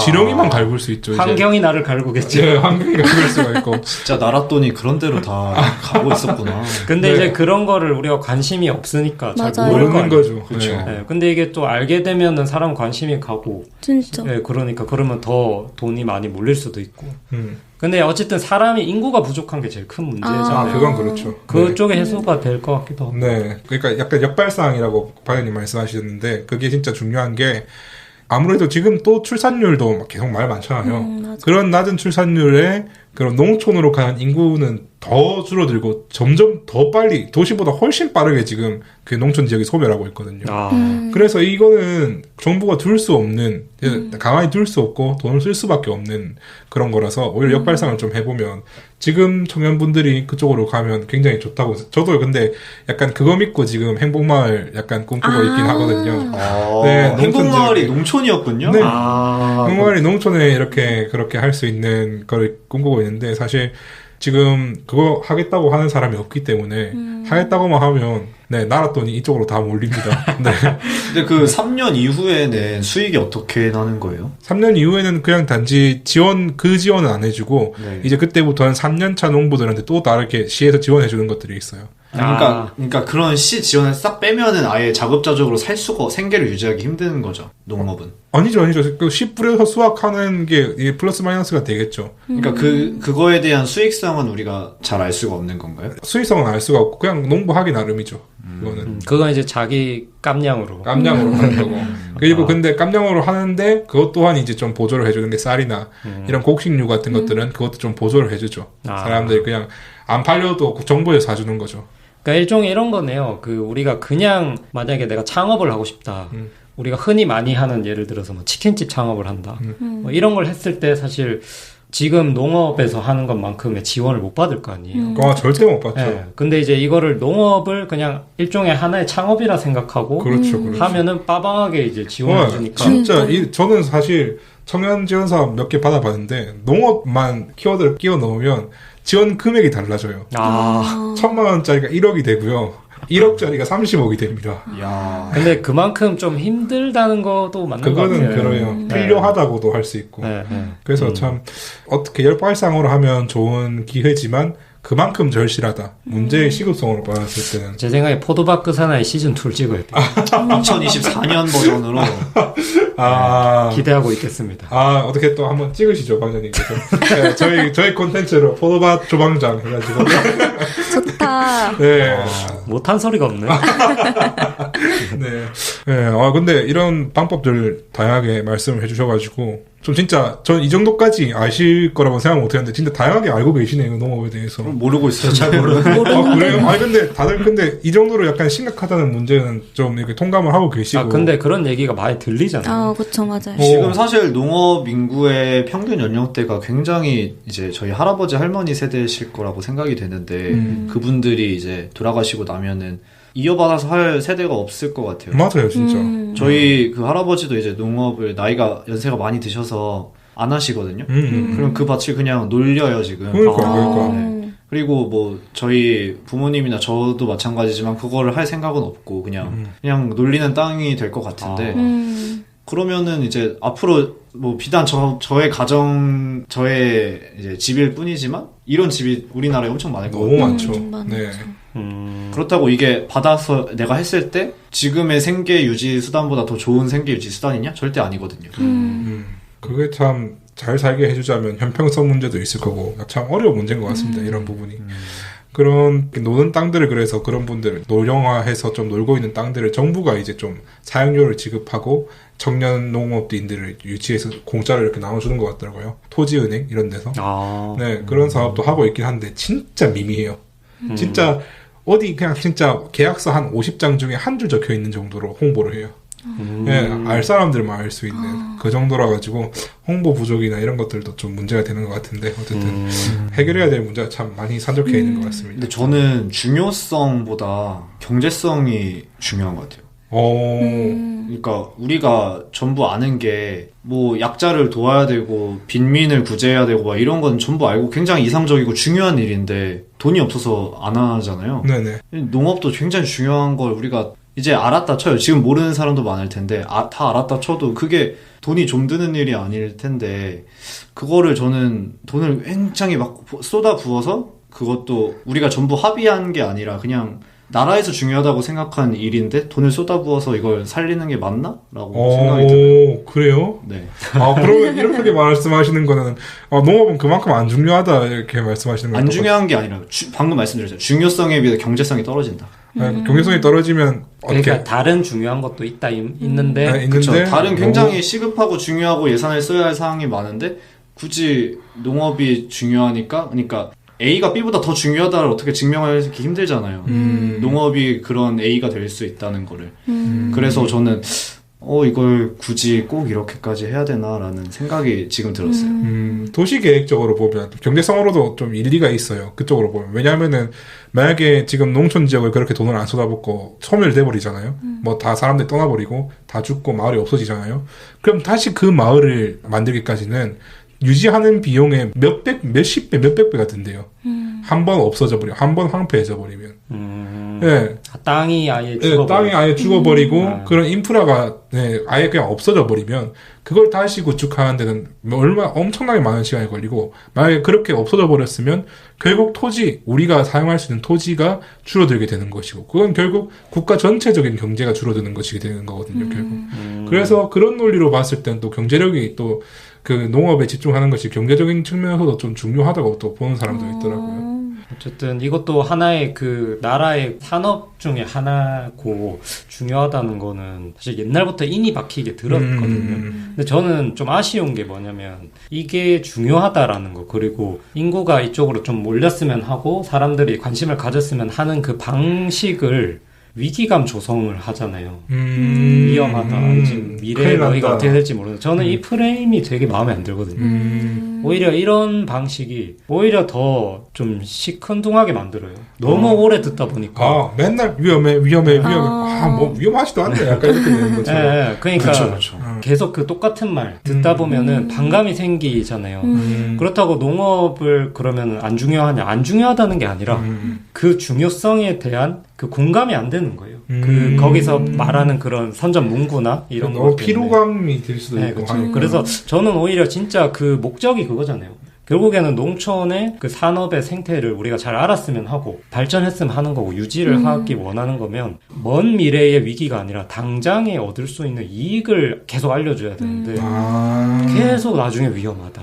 지렁이만 갈굴 수 있죠. 환경이 나를 갈구겠지. 네, 환경이 갈굴 수가 있고. 진짜 나라 돈이 그런 데로 다 가고 있었구나. 근데 이제 그런 거를 우리가 관심이 없으니까 잘 모르는 거죠. 그렇죠. 네, 근데 이게 또 알게 되면은 사람 관심이 가고. 진짜. 네, 그러니까 그러면 더 돈이 많이 몰릴 수도 있고. 근데 어쨌든 사람이 인구가 부족한 게 제일 큰 문제잖아요. 그건 그렇죠. 그쪽에 해소가 될 것 같기도 하고. 네. 그러니까 약간 역발상이라고 박연님 말씀하시는데 그게 진짜 중요한 게 아무래도 지금 또 출산율도 막 계속 말 많잖아요. 그런 낮은 출산율에 그런 농촌으로 가는 인구는 더 줄어들고 점점 더 빨리 도시보다 훨씬 빠르게 지금 그 농촌 지역이 소멸하고 있거든요. 그래서 이거는 정부가 둘 수 없는 가만히 둘 수 없고 돈을 쓸 수밖에 없는 그런 거라서 오히려 역발상을 좀 해보면 지금 청년분들이 그쪽으로 가면 굉장히 좋다고 저도 근데 약간 그거 믿고 지금 행복마을 약간 꿈꾸고 있긴 하거든요. 네, 행복마을이 농촌이었군요. 네. 행복마을이 농촌에 그렇게 할 수 있는 걸 꿈꾸고 있는데 사실 지금 그거 하겠다고 하는 사람이 없기 때문에 하겠다고만 하면 나라 돈이 이쪽으로 다 몰립니다. 네. 근데 그 3년 이후에는 수익이 어떻게 나는 거예요? 3년 이후에는 그냥 단지 지원은 안 해주고 이제 그때부터는 3년차 농부들한테 또 다르게 시에서 지원해주는 것들이 있어요. 그러니까 그런 시 지원을 싹 빼면은 아예 자급자족으로 살 수가 생계를 유지하기 힘든 거죠. 농업은. 아니죠. 그 씨 뿌려서 수확하는 게 플러스 마이너스가 되겠죠. 그러니까 그거에 대한 수익성은 우리가 잘 알 수가 없는 건가요? 수익성은 알 수가 없고 그냥 농부하기 나름이죠. 그건 이제 자기 깜냥으로 하는 거고. 그리고 근데 깜냥으로 하는데 그것 또한 이제 좀 보조를 해주는 게 쌀이나 이런 곡식류 같은 것들은 그것도 좀 보조를 해주죠. 사람들이 그냥 안 팔려도 정부에서 사주는 거죠. 그러니까 일종의 이런 거네요. 우리가 그냥 만약에 내가 창업을 하고 싶다. 우리가 흔히 많이 하는 예를 들어서 뭐 치킨집 창업을 한다. 뭐 이런 걸 했을 때 사실 지금 농업에서 하는 것만큼의 지원을 못 받을 거 아니에요. 절대 못 받죠. 네. 근데 이제 이거를 농업을 그냥 일종의 하나의 창업이라 생각하고 그렇죠. 하면은 빠방하게 이제 지원해 주니까. 진짜 저는 사실 청년 지원 사업 몇 개 받아봤는데 농업만 키워드를 끼워 넣으면 지원 금액이 달라져요. 1,000만 원짜리가 1억이 되고요. 1억짜리가 30억이 됩니다. 야. 근데 그만큼 좀 힘들다는 것도 맞는 것 같아요. 그거는 그래요. 필요하다고도 할 수 있고. 그래서 참 어떻게 열발상으로 하면 좋은 기회지만 그만큼 절실하다. 문제의 시급성으로 봤을 때는. 제 생각에 포도박 사나이 시즌2를 찍어야 돼요. 2024년 버전으로. 기대하고 있겠습니다. 어떻게 또 한번 찍으시죠, 방장님께서. 네, 저희 콘텐츠로 포도밭 조방장 해가지고. 좋다. 네. 못한 소리가 없네. 네. 네. 근데 이런 방법들 다양하게 말씀을 해주셔가지고, 좀 진짜, 전 이 정도까지 아실 거라고 생각 못 했는데, 진짜 다양하게 알고 계시네요, 농업에 대해서. 모르고 있어요, 잘 모르는. 그래요? 근데 다들 이 정도로 약간 심각하다는 문제는 좀 이렇게 통감을 하고 계시고. 근데 그런 얘기가 많이 들리잖아요. 그쵸, 맞아요. 지금 사실 농업 인구의 평균 연령대가 굉장히 이제 저희 할아버지 할머니 세대실 거라고 생각이 되는데, 그분들이 이제 돌아가시고 나면은 이어받아서 할 세대가 없을 것 같아요. 맞아요, 진짜. 저희 그 할아버지도 이제 농업을 연세가 많이 드셔서 안 하시거든요. 그럼 그 밭을 그냥 놀려요, 지금. 그러니까. 네. 그리고 뭐 저희 부모님이나 저도 마찬가지지만 그거를 할 생각은 없고 그냥 놀리는 땅이 될 것 같은데 그러면은 이제 앞으로 뭐 비단 저의 가정 저의 이제 집일 뿐이지만 이런 집이 우리나라에 엄청 많을 거거든요. 너무 많죠. 네. 그렇다고 이게 받아서 내가 했을 때 지금의 생계 유지 수단보다 더 좋은 생계 유지 수단이냐? 절대 아니거든요. 그게 참 잘 살게 해주자면 형평성 문제도 있을 거고 참 어려운 문제인 것 같습니다. 이런 부분이. 그런 노는 땅들을 그래서 그런 분들을 노령화해서 좀 놀고 있는 땅들을 정부가 이제 좀 사용료를 지급하고 청년 농업인들을 유치해서 공짜로 이렇게 나눠주는 것 같더라고요. 토지은행 이런 데서. 네, 그런 사업도 하고 있긴 한데 진짜 미미해요. 진짜 어디 그냥 진짜 계약서 한 50장 중에 한 줄 적혀 있는 정도로 홍보를 해요. 네, 알 사람들만 알 수 있는 그 정도라 가지고 홍보 부족이나 이런 것들도 좀 문제가 되는 것 같은데 어쨌든 해결해야 될 문제가 참 많이 산적해 있는 것 같습니다. 근데 저는 중요성보다 경제성이 중요한 것 같아요. 그러니까 우리가 전부 아는 게 뭐 약자를 도와야 되고 빈민을 구제해야 되고 막 이런 건 전부 알고 굉장히 이상적이고 중요한 일인데 돈이 없어서 안 하잖아요. 네네. 농업도 굉장히 중요한 걸 우리가 이제 알았다 쳐요. 지금 모르는 사람도 많을 텐데 다 알았다 쳐도 그게 돈이 좀 드는 일이 아닐 텐데 그거를 저는 돈을 굉장히 막 쏟아 부어서 그것도 우리가 전부 합의한 게 아니라 그냥 나라에서 중요하다고 생각한 일인데 돈을 쏟아부어서 이걸 살리는 게 맞나? 라고 생각이 들어요. 그래요? 네. 그러면 이렇게 말씀하시는 거는 농업은 그만큼 안 중요하다 이렇게 말씀하시는 거예요? 안 중요한 게 아니라 방금 말씀드렸잖아요. 중요성에 비해 경제성이 떨어진다. 경제성이 떨어지면 그러니까 다른 중요한 것도 있는데 그렇죠. 다른 굉장히 시급하고 중요하고 예산을 써야 할 사항이 많은데 굳이 농업이 중요하니까 그러니까 A가 B보다 더 중요하다를 어떻게 증명하기 힘들잖아요. 농업이 그런 A가 될 수 있다는 거를. 그래서 저는 이걸 굳이 꼭 이렇게까지 해야 되나라는 생각이 지금 들었어요. 도시계획적으로 보면 경제성으로도 좀 일리가 있어요. 그쪽으로 보면. 왜냐하면은 만약에 지금 농촌 지역을 그렇게 돈을 안 쏟아붓고 소멸돼버리잖아요. 뭐 다 사람들이 떠나버리고 다 죽고 마을이 없어지잖아요. 그럼 다시 그 마을을 만들기까지는 유지하는 비용의 몇십 배, 몇백 배가 든대요. 한 번 없어져 버리면, 한 번 황폐해져 버리면. 네. 땅이 아예 죽어버리고. 땅이 아예 죽어버리고, 그런 인프라가, 아예 그냥 없어져 버리면, 그걸 다시 구축하는 데는 엄청나게 많은 시간이 걸리고, 만약에 그렇게 없어져 버렸으면, 결국 우리가 사용할 수 있는 토지가 줄어들게 되는 것이고, 그건 결국 국가 전체적인 경제가 줄어드는 것이 되는 거거든요, 결국. 그래서 그런 논리로 봤을 땐 또 경제력이 또, 그 농업에 집중하는 것이 경제적인 측면에서도 좀 중요하다고 또 보는 사람도 있더라고요. 어쨌든 이것도 하나의 그 나라의 산업 중에 하나고 중요하다는 거는 사실 옛날부터 인이 박히게 들었거든요. 근데 저는 좀 아쉬운 게 뭐냐면 이게 중요하다라는 거 그리고 인구가 이쪽으로 좀 몰렸으면 하고 사람들이 관심을 가졌으면 하는 그 방식을 위기감 조성을 하잖아요. 위험하다. 지금 미래에 너희가 어떻게 될지 모르는데 저는 이 프레임이 되게 마음에 안 들거든요. 오히려 이런 방식이 오히려 더 좀 시큰둥하게 만들어요. 너무 오래 듣다 보니까. 맨날 위험해. 뭐 위험하지도 않네. 약간 이렇게 되는 거죠. 네, 그러니까 그렇죠. 계속 그 똑같은 말 듣다 보면은 반감이 생기잖아요. 그렇다고 농업을 그러면 안 중요하냐? 안 중요하다는 게 아니라 그 중요성에 대한 그 공감이 안 되는 거예요. 그 거기서 말하는 그런 선전 문구나 이런 너무 것 때문에. 피로감이 들 수도 네, 있고. 그렇죠. 그래서 저는 오히려 진짜 그 목적이 그거잖아요. 결국에는 농촌의 그 산업의 생태를 우리가 잘 알았으면 하고 발전했으면 하는 거고 유지를 하기 원하는 거면 먼 미래의 위기가 아니라 당장에 얻을 수 있는 이익을 계속 알려줘야 되는데 계속 나중에 위험하다.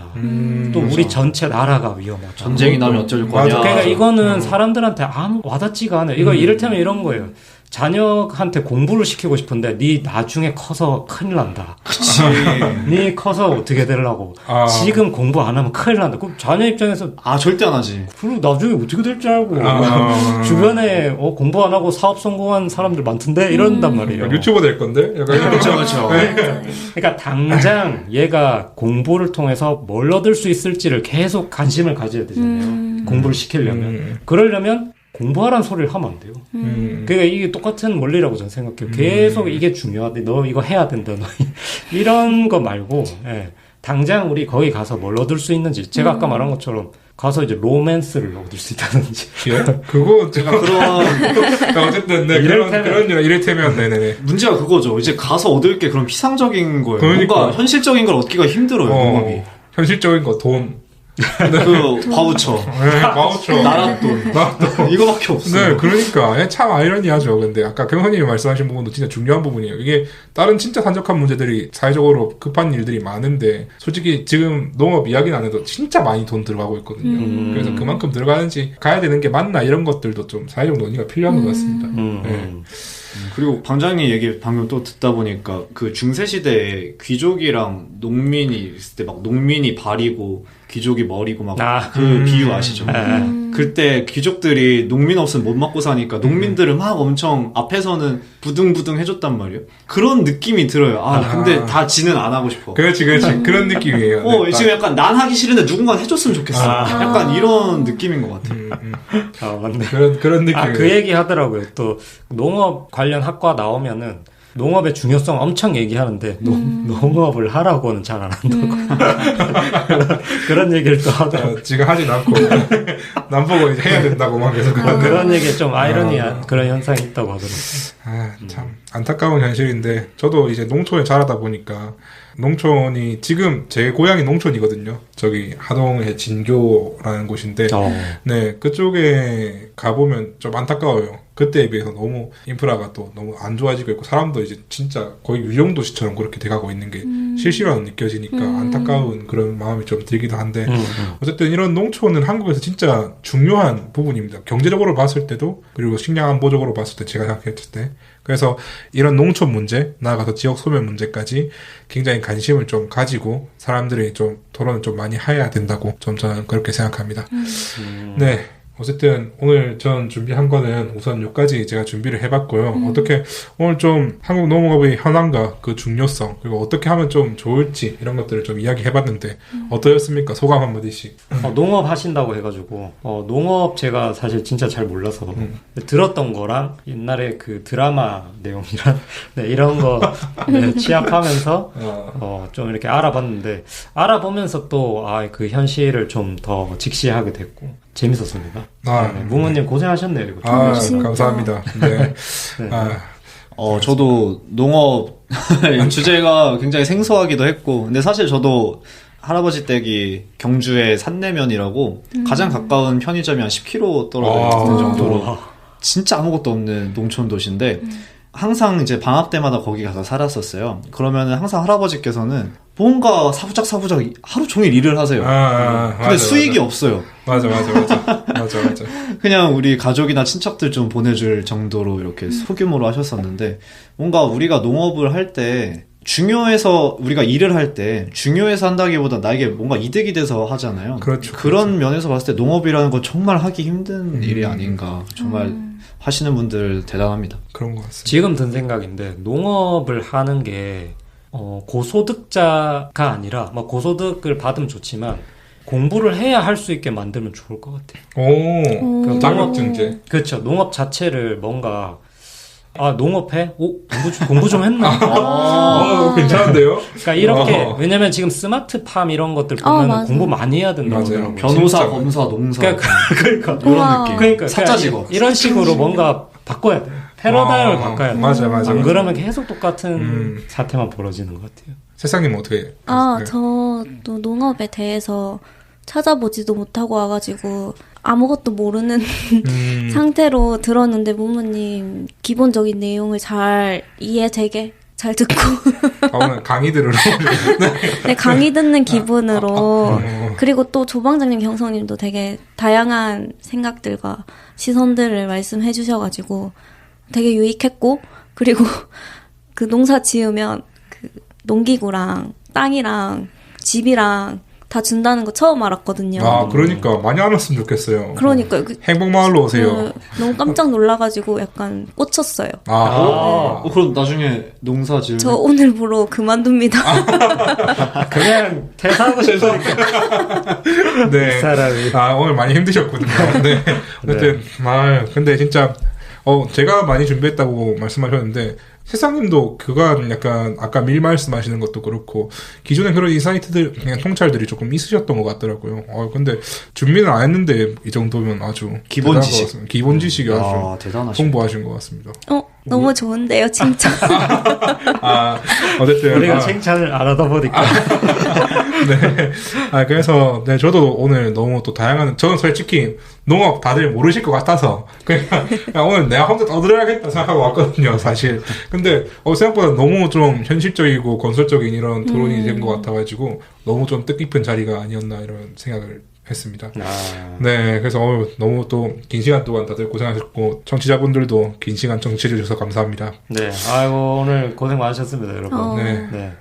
또 우리 전체 나라가 위험하다. 전쟁이 나면 어쩔 거냐. 그러니까 이거는 사람들한테 아무 와닿지가 않아요. 이거 이를테면 이런 거예요. 자녀한테 공부를 시키고 싶은데 네 나중에 커서 큰일 난다. 그치. 네 커서 어떻게 되려고. 지금 공부 안 하면 큰일 난다. 그럼 자녀 입장에서 절대 안 하지. 그리고 나중에 어떻게 될 줄 알고. 주변에 공부 안 하고 사업 성공한 사람들 많던데 이런단 말이에요. 유튜버 될 건데? 약간 그렇죠. 그러니까 당장 얘가 공부를 통해서 뭘 얻을 수 있을지를 계속 관심을 가져야 되잖아요. 공부를 시키려면. 그러려면 공부하라는 소리를 하면 안 돼요. 그러니까 이게 똑같은 원리라고 저는 생각해요. 계속 이게 중요하대. 너 이거 해야 된다. 너 이런 거 말고 당장 우리 거기 가서 뭘 얻을 수 있는지 제가 아까 말한 것처럼 가서 이제 로맨스를 얻을 수 있다든지. 그거 제가 어쨌든 이를테면 네네네. 문제가 그거죠. 이제 가서 얻을 게 그런 피상적인 거예요. 그러니까. 뭔가 현실적인 걸 얻기가 힘들어요. 농업이. 현실적인 거 돈. 그 바우처, 바우처, 나랏돈 이거밖에 없어요. 네, 그러니까 참 아이러니하죠. 근데 아까 경선님이 말씀하신 부분도 진짜 중요한 부분이에요. 이게 다른 진짜 산적한 문제들이 사회적으로 급한 일들이 많은데 솔직히 지금 농업 이야기는 안 해도 진짜 많이 돈 들어가고 있거든요. 그래서 그만큼 들어가는지 가야 되는 게 맞나 이런 것들도 좀 사회적 논의가 필요한 것 같습니다. 네. 그리고 방장님 얘기 방금 또 듣다 보니까 그 중세시대에 귀족이랑 농민이 있을 때 막 농민이 발이고 귀족이 머리고 막 그 비유 아시죠? 그때 귀족들이 농민 없으면 못 먹고 사니까 농민들을 막 엄청 앞에서는 부둥부둥 해줬단 말이에요. 그런 느낌이 들어요. 근데 다 지는 안 하고 싶어. 그렇지. 그런 느낌이에요. 네, 지금 약간 난 하기 싫은데 누군가 해줬으면 좋겠어. 약간 이런 느낌인 것 같아요. 맞네. 그런 느낌. 그 얘기 하더라고요. 또 농업 관련 학과 나오면은 농업의 중요성 엄청 얘기하는데 농업을 하라고는 잘 안 한다고 그런 얘기를 또 하더라고요. 지금 하진 않고 남 보고 이제 해야 된다고 막 계속 그런 얘기에 좀 아이러니한 그런 현상이 있다고 하더라고요. 참 안타까운 현실인데 저도 이제 농촌에 자라다 보니까 농촌이 지금 제 고향이 농촌이거든요. 저기 하동의 진교라는 곳인데 네 그쪽에 가보면 좀 안타까워요. 그때에 비해서 너무 인프라가 또 너무 안 좋아지고 있고 사람도 이제 진짜 거의 유령도시처럼 그렇게 돼가고 있는 게 실시간으로 느껴지니까 안타까운 그런 마음이 좀 들기도 한데 어쨌든 이런 농촌은 한국에서 진짜 중요한 부분입니다. 경제적으로 봤을 때도 그리고 식량 안보적으로 봤을 때 제가 생각했을 때 그래서 이런 농촌 문제 나아가서 지역 소멸 문제까지 굉장히 관심을 좀 가지고 사람들이 좀 토론을 좀 많이 해야 된다고 좀 저는 그렇게 생각합니다. 네. 어쨌든 오늘 전 준비한 거는 우선 여기까지 제가 준비를 해봤고요. 어떻게 오늘 좀 한국 농업의 현황과 그 중요성 그리고 어떻게 하면 좀 좋을지 이런 것들을 좀 이야기해봤는데 어떠셨습니까? 소감 한마디씩. 농업 하신다고 해가지고 농업 제가 사실 진짜 잘 몰라서 들었던 거랑 옛날에 그 드라마 내용이랑 이런 거 취합하면서 좀 이렇게 알아봤는데 알아보면서 또 그 현실을 좀 더 직시하게 됐고 재밌었습니다. 무모님 고생하셨네요. 이거 감사합니다. 네. 저도 농업 주제가 굉장히 생소하기도 했고, 근데 사실 저도 할아버지 댁이 경주의 산내면이라고 가장 가까운 편의점이 한 10km 떨어져 있는 정도로 진짜 아무것도 없는 농촌 도시인데 항상 이제 방학 때마다 거기 가서 살았었어요. 그러면은 항상 할아버지께서는 뭔가 사부작 하루 종일 일을 하세요. 근데 맞아, 수익이 없어요. 맞아. 그냥 우리 가족이나 친척들 좀 보내줄 정도로 이렇게 소규모로 하셨었는데 뭔가 우리가 농업을 할 때 중요해서 우리가 일을 할 때 중요해서 한다기보다 나에게 뭔가 이득이 돼서 하잖아요. 그렇죠. 그런 면에서 봤을 때 농업이라는 건 정말 하기 힘든 일이 아닌가. 정말 하시는 분들 대단합니다. 그런 것 같습니다. 지금 든 생각인데 농업을 하는 게 고소득자가 아니라 고소득을 받으면 좋지만 공부를 해야 할 수 있게 만들면 좋을 것 같아요. 자격증제. 그렇죠. 농업 자체를 뭔가 농업해? 공부 좀 했나? 괜찮은데요? 그러니까 이렇게, 왜냐면 지금 스마트팜 이런 것들 보면 공부 많이 해야 된다고 하더라고요. 변호사, 검사, 농사. 그러니까. 이런 느낌. 그러니까. 사자 직업. 이런 식으로 뭔가 바꿔야 돼. 패러다임을 바꿔야 돼. 맞아. 안 그러면 계속 똑같은 사태만 벌어지는 것 같아요. 세상님 어떻게? 저도 농업에 대해서 찾아보지도 못하고 와가지고 아무것도 모르는 상태로 들었는데 부모님 기본적인 내용을 잘 이해되게 잘 듣고 오늘 강의 들으러 네, 강의 듣는 기분으로 그리고 또 조방장님 경성님도 되게 다양한 생각들과 시선들을 말씀해 주셔가지고 되게 유익했고 그리고 그 농사 지으면 그 농기구랑 땅이랑 집이랑 다 준다는 거 처음 알았거든요. 그러니까 많이 알았으면 좋겠어요. 그러니까 행복마을로 오세요. 너무 깜짝 놀라가지고 약간 꽂혔어요. 그럼 나중에 농사 지으면 저 오늘 보러 그만둡니다. 그냥 퇴사하고 싶으니까. 네. 사람이. 오늘 많이 힘드셨군요. 네. 어쨌든 근데 진짜 제가 많이 준비했다고 말씀하셨는데 세상님도 그간 약간 아까 밀 말씀하시는 것도 그렇고 기존에 그런 인사이트들 그냥 통찰들이 조금 있으셨던 것 같더라고요. 근데 준비는 안 했는데 이 정도면 아주 기본 지식, 기본 지식이 아주 대단하시네. 풍부하신 것 같습니다. 너무 좋은데요, 칭찬. 어쨌든 우리가 칭찬을 안 하다 보니까. 네. 그래서 저도 오늘 너무 또 다양한 저는 솔직히 농업 다들 모르실 것 같아서 그냥 오늘 내가 혼자 떠들어야겠다 생각하고 왔거든요, 사실. 근데 생각보다 너무 좀 현실적이고 건설적인 이런 토론이 된 것 같아가지고 너무 좀 뜻깊은 자리가 아니었나 이런 생각을 했습니다. 네, 그래서 너무 또 긴 시간 동안 다들 고생하셨고 청취자분들도 긴 시간 청취해 주셔서 감사합니다. 네, 아이고 오늘 고생 많으셨습니다, 여러분. 네.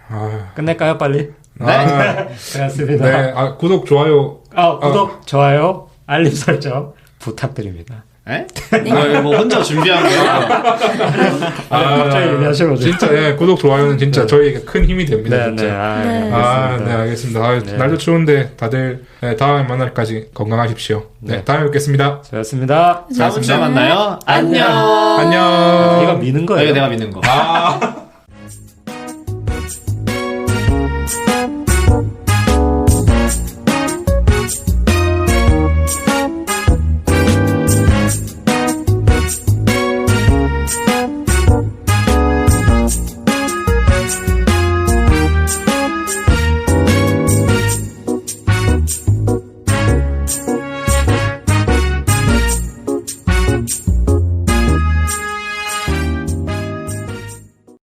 끝낼까요, 빨리? 네. 고맙습니다. 네, 구독, 좋아요. 구독, 좋아요, 알림 설정 부탁드립니다. 에? 뭐 혼자 준비한 거야? 갑자기 얘기하셔가지고. 진짜, 구독, 좋아요는 진짜 저희에게 큰 힘이 됩니다. 진짜. 네, 알겠습니다. 날도 추운데 다들 다음에 만날 때까지 건강하십시오. 네, 다음에 뵙겠습니다. 수고하셨습니다. 다음 주에 만나요. 안녕. 안녕. 이거 미는 거예요? 내가 믿는 거.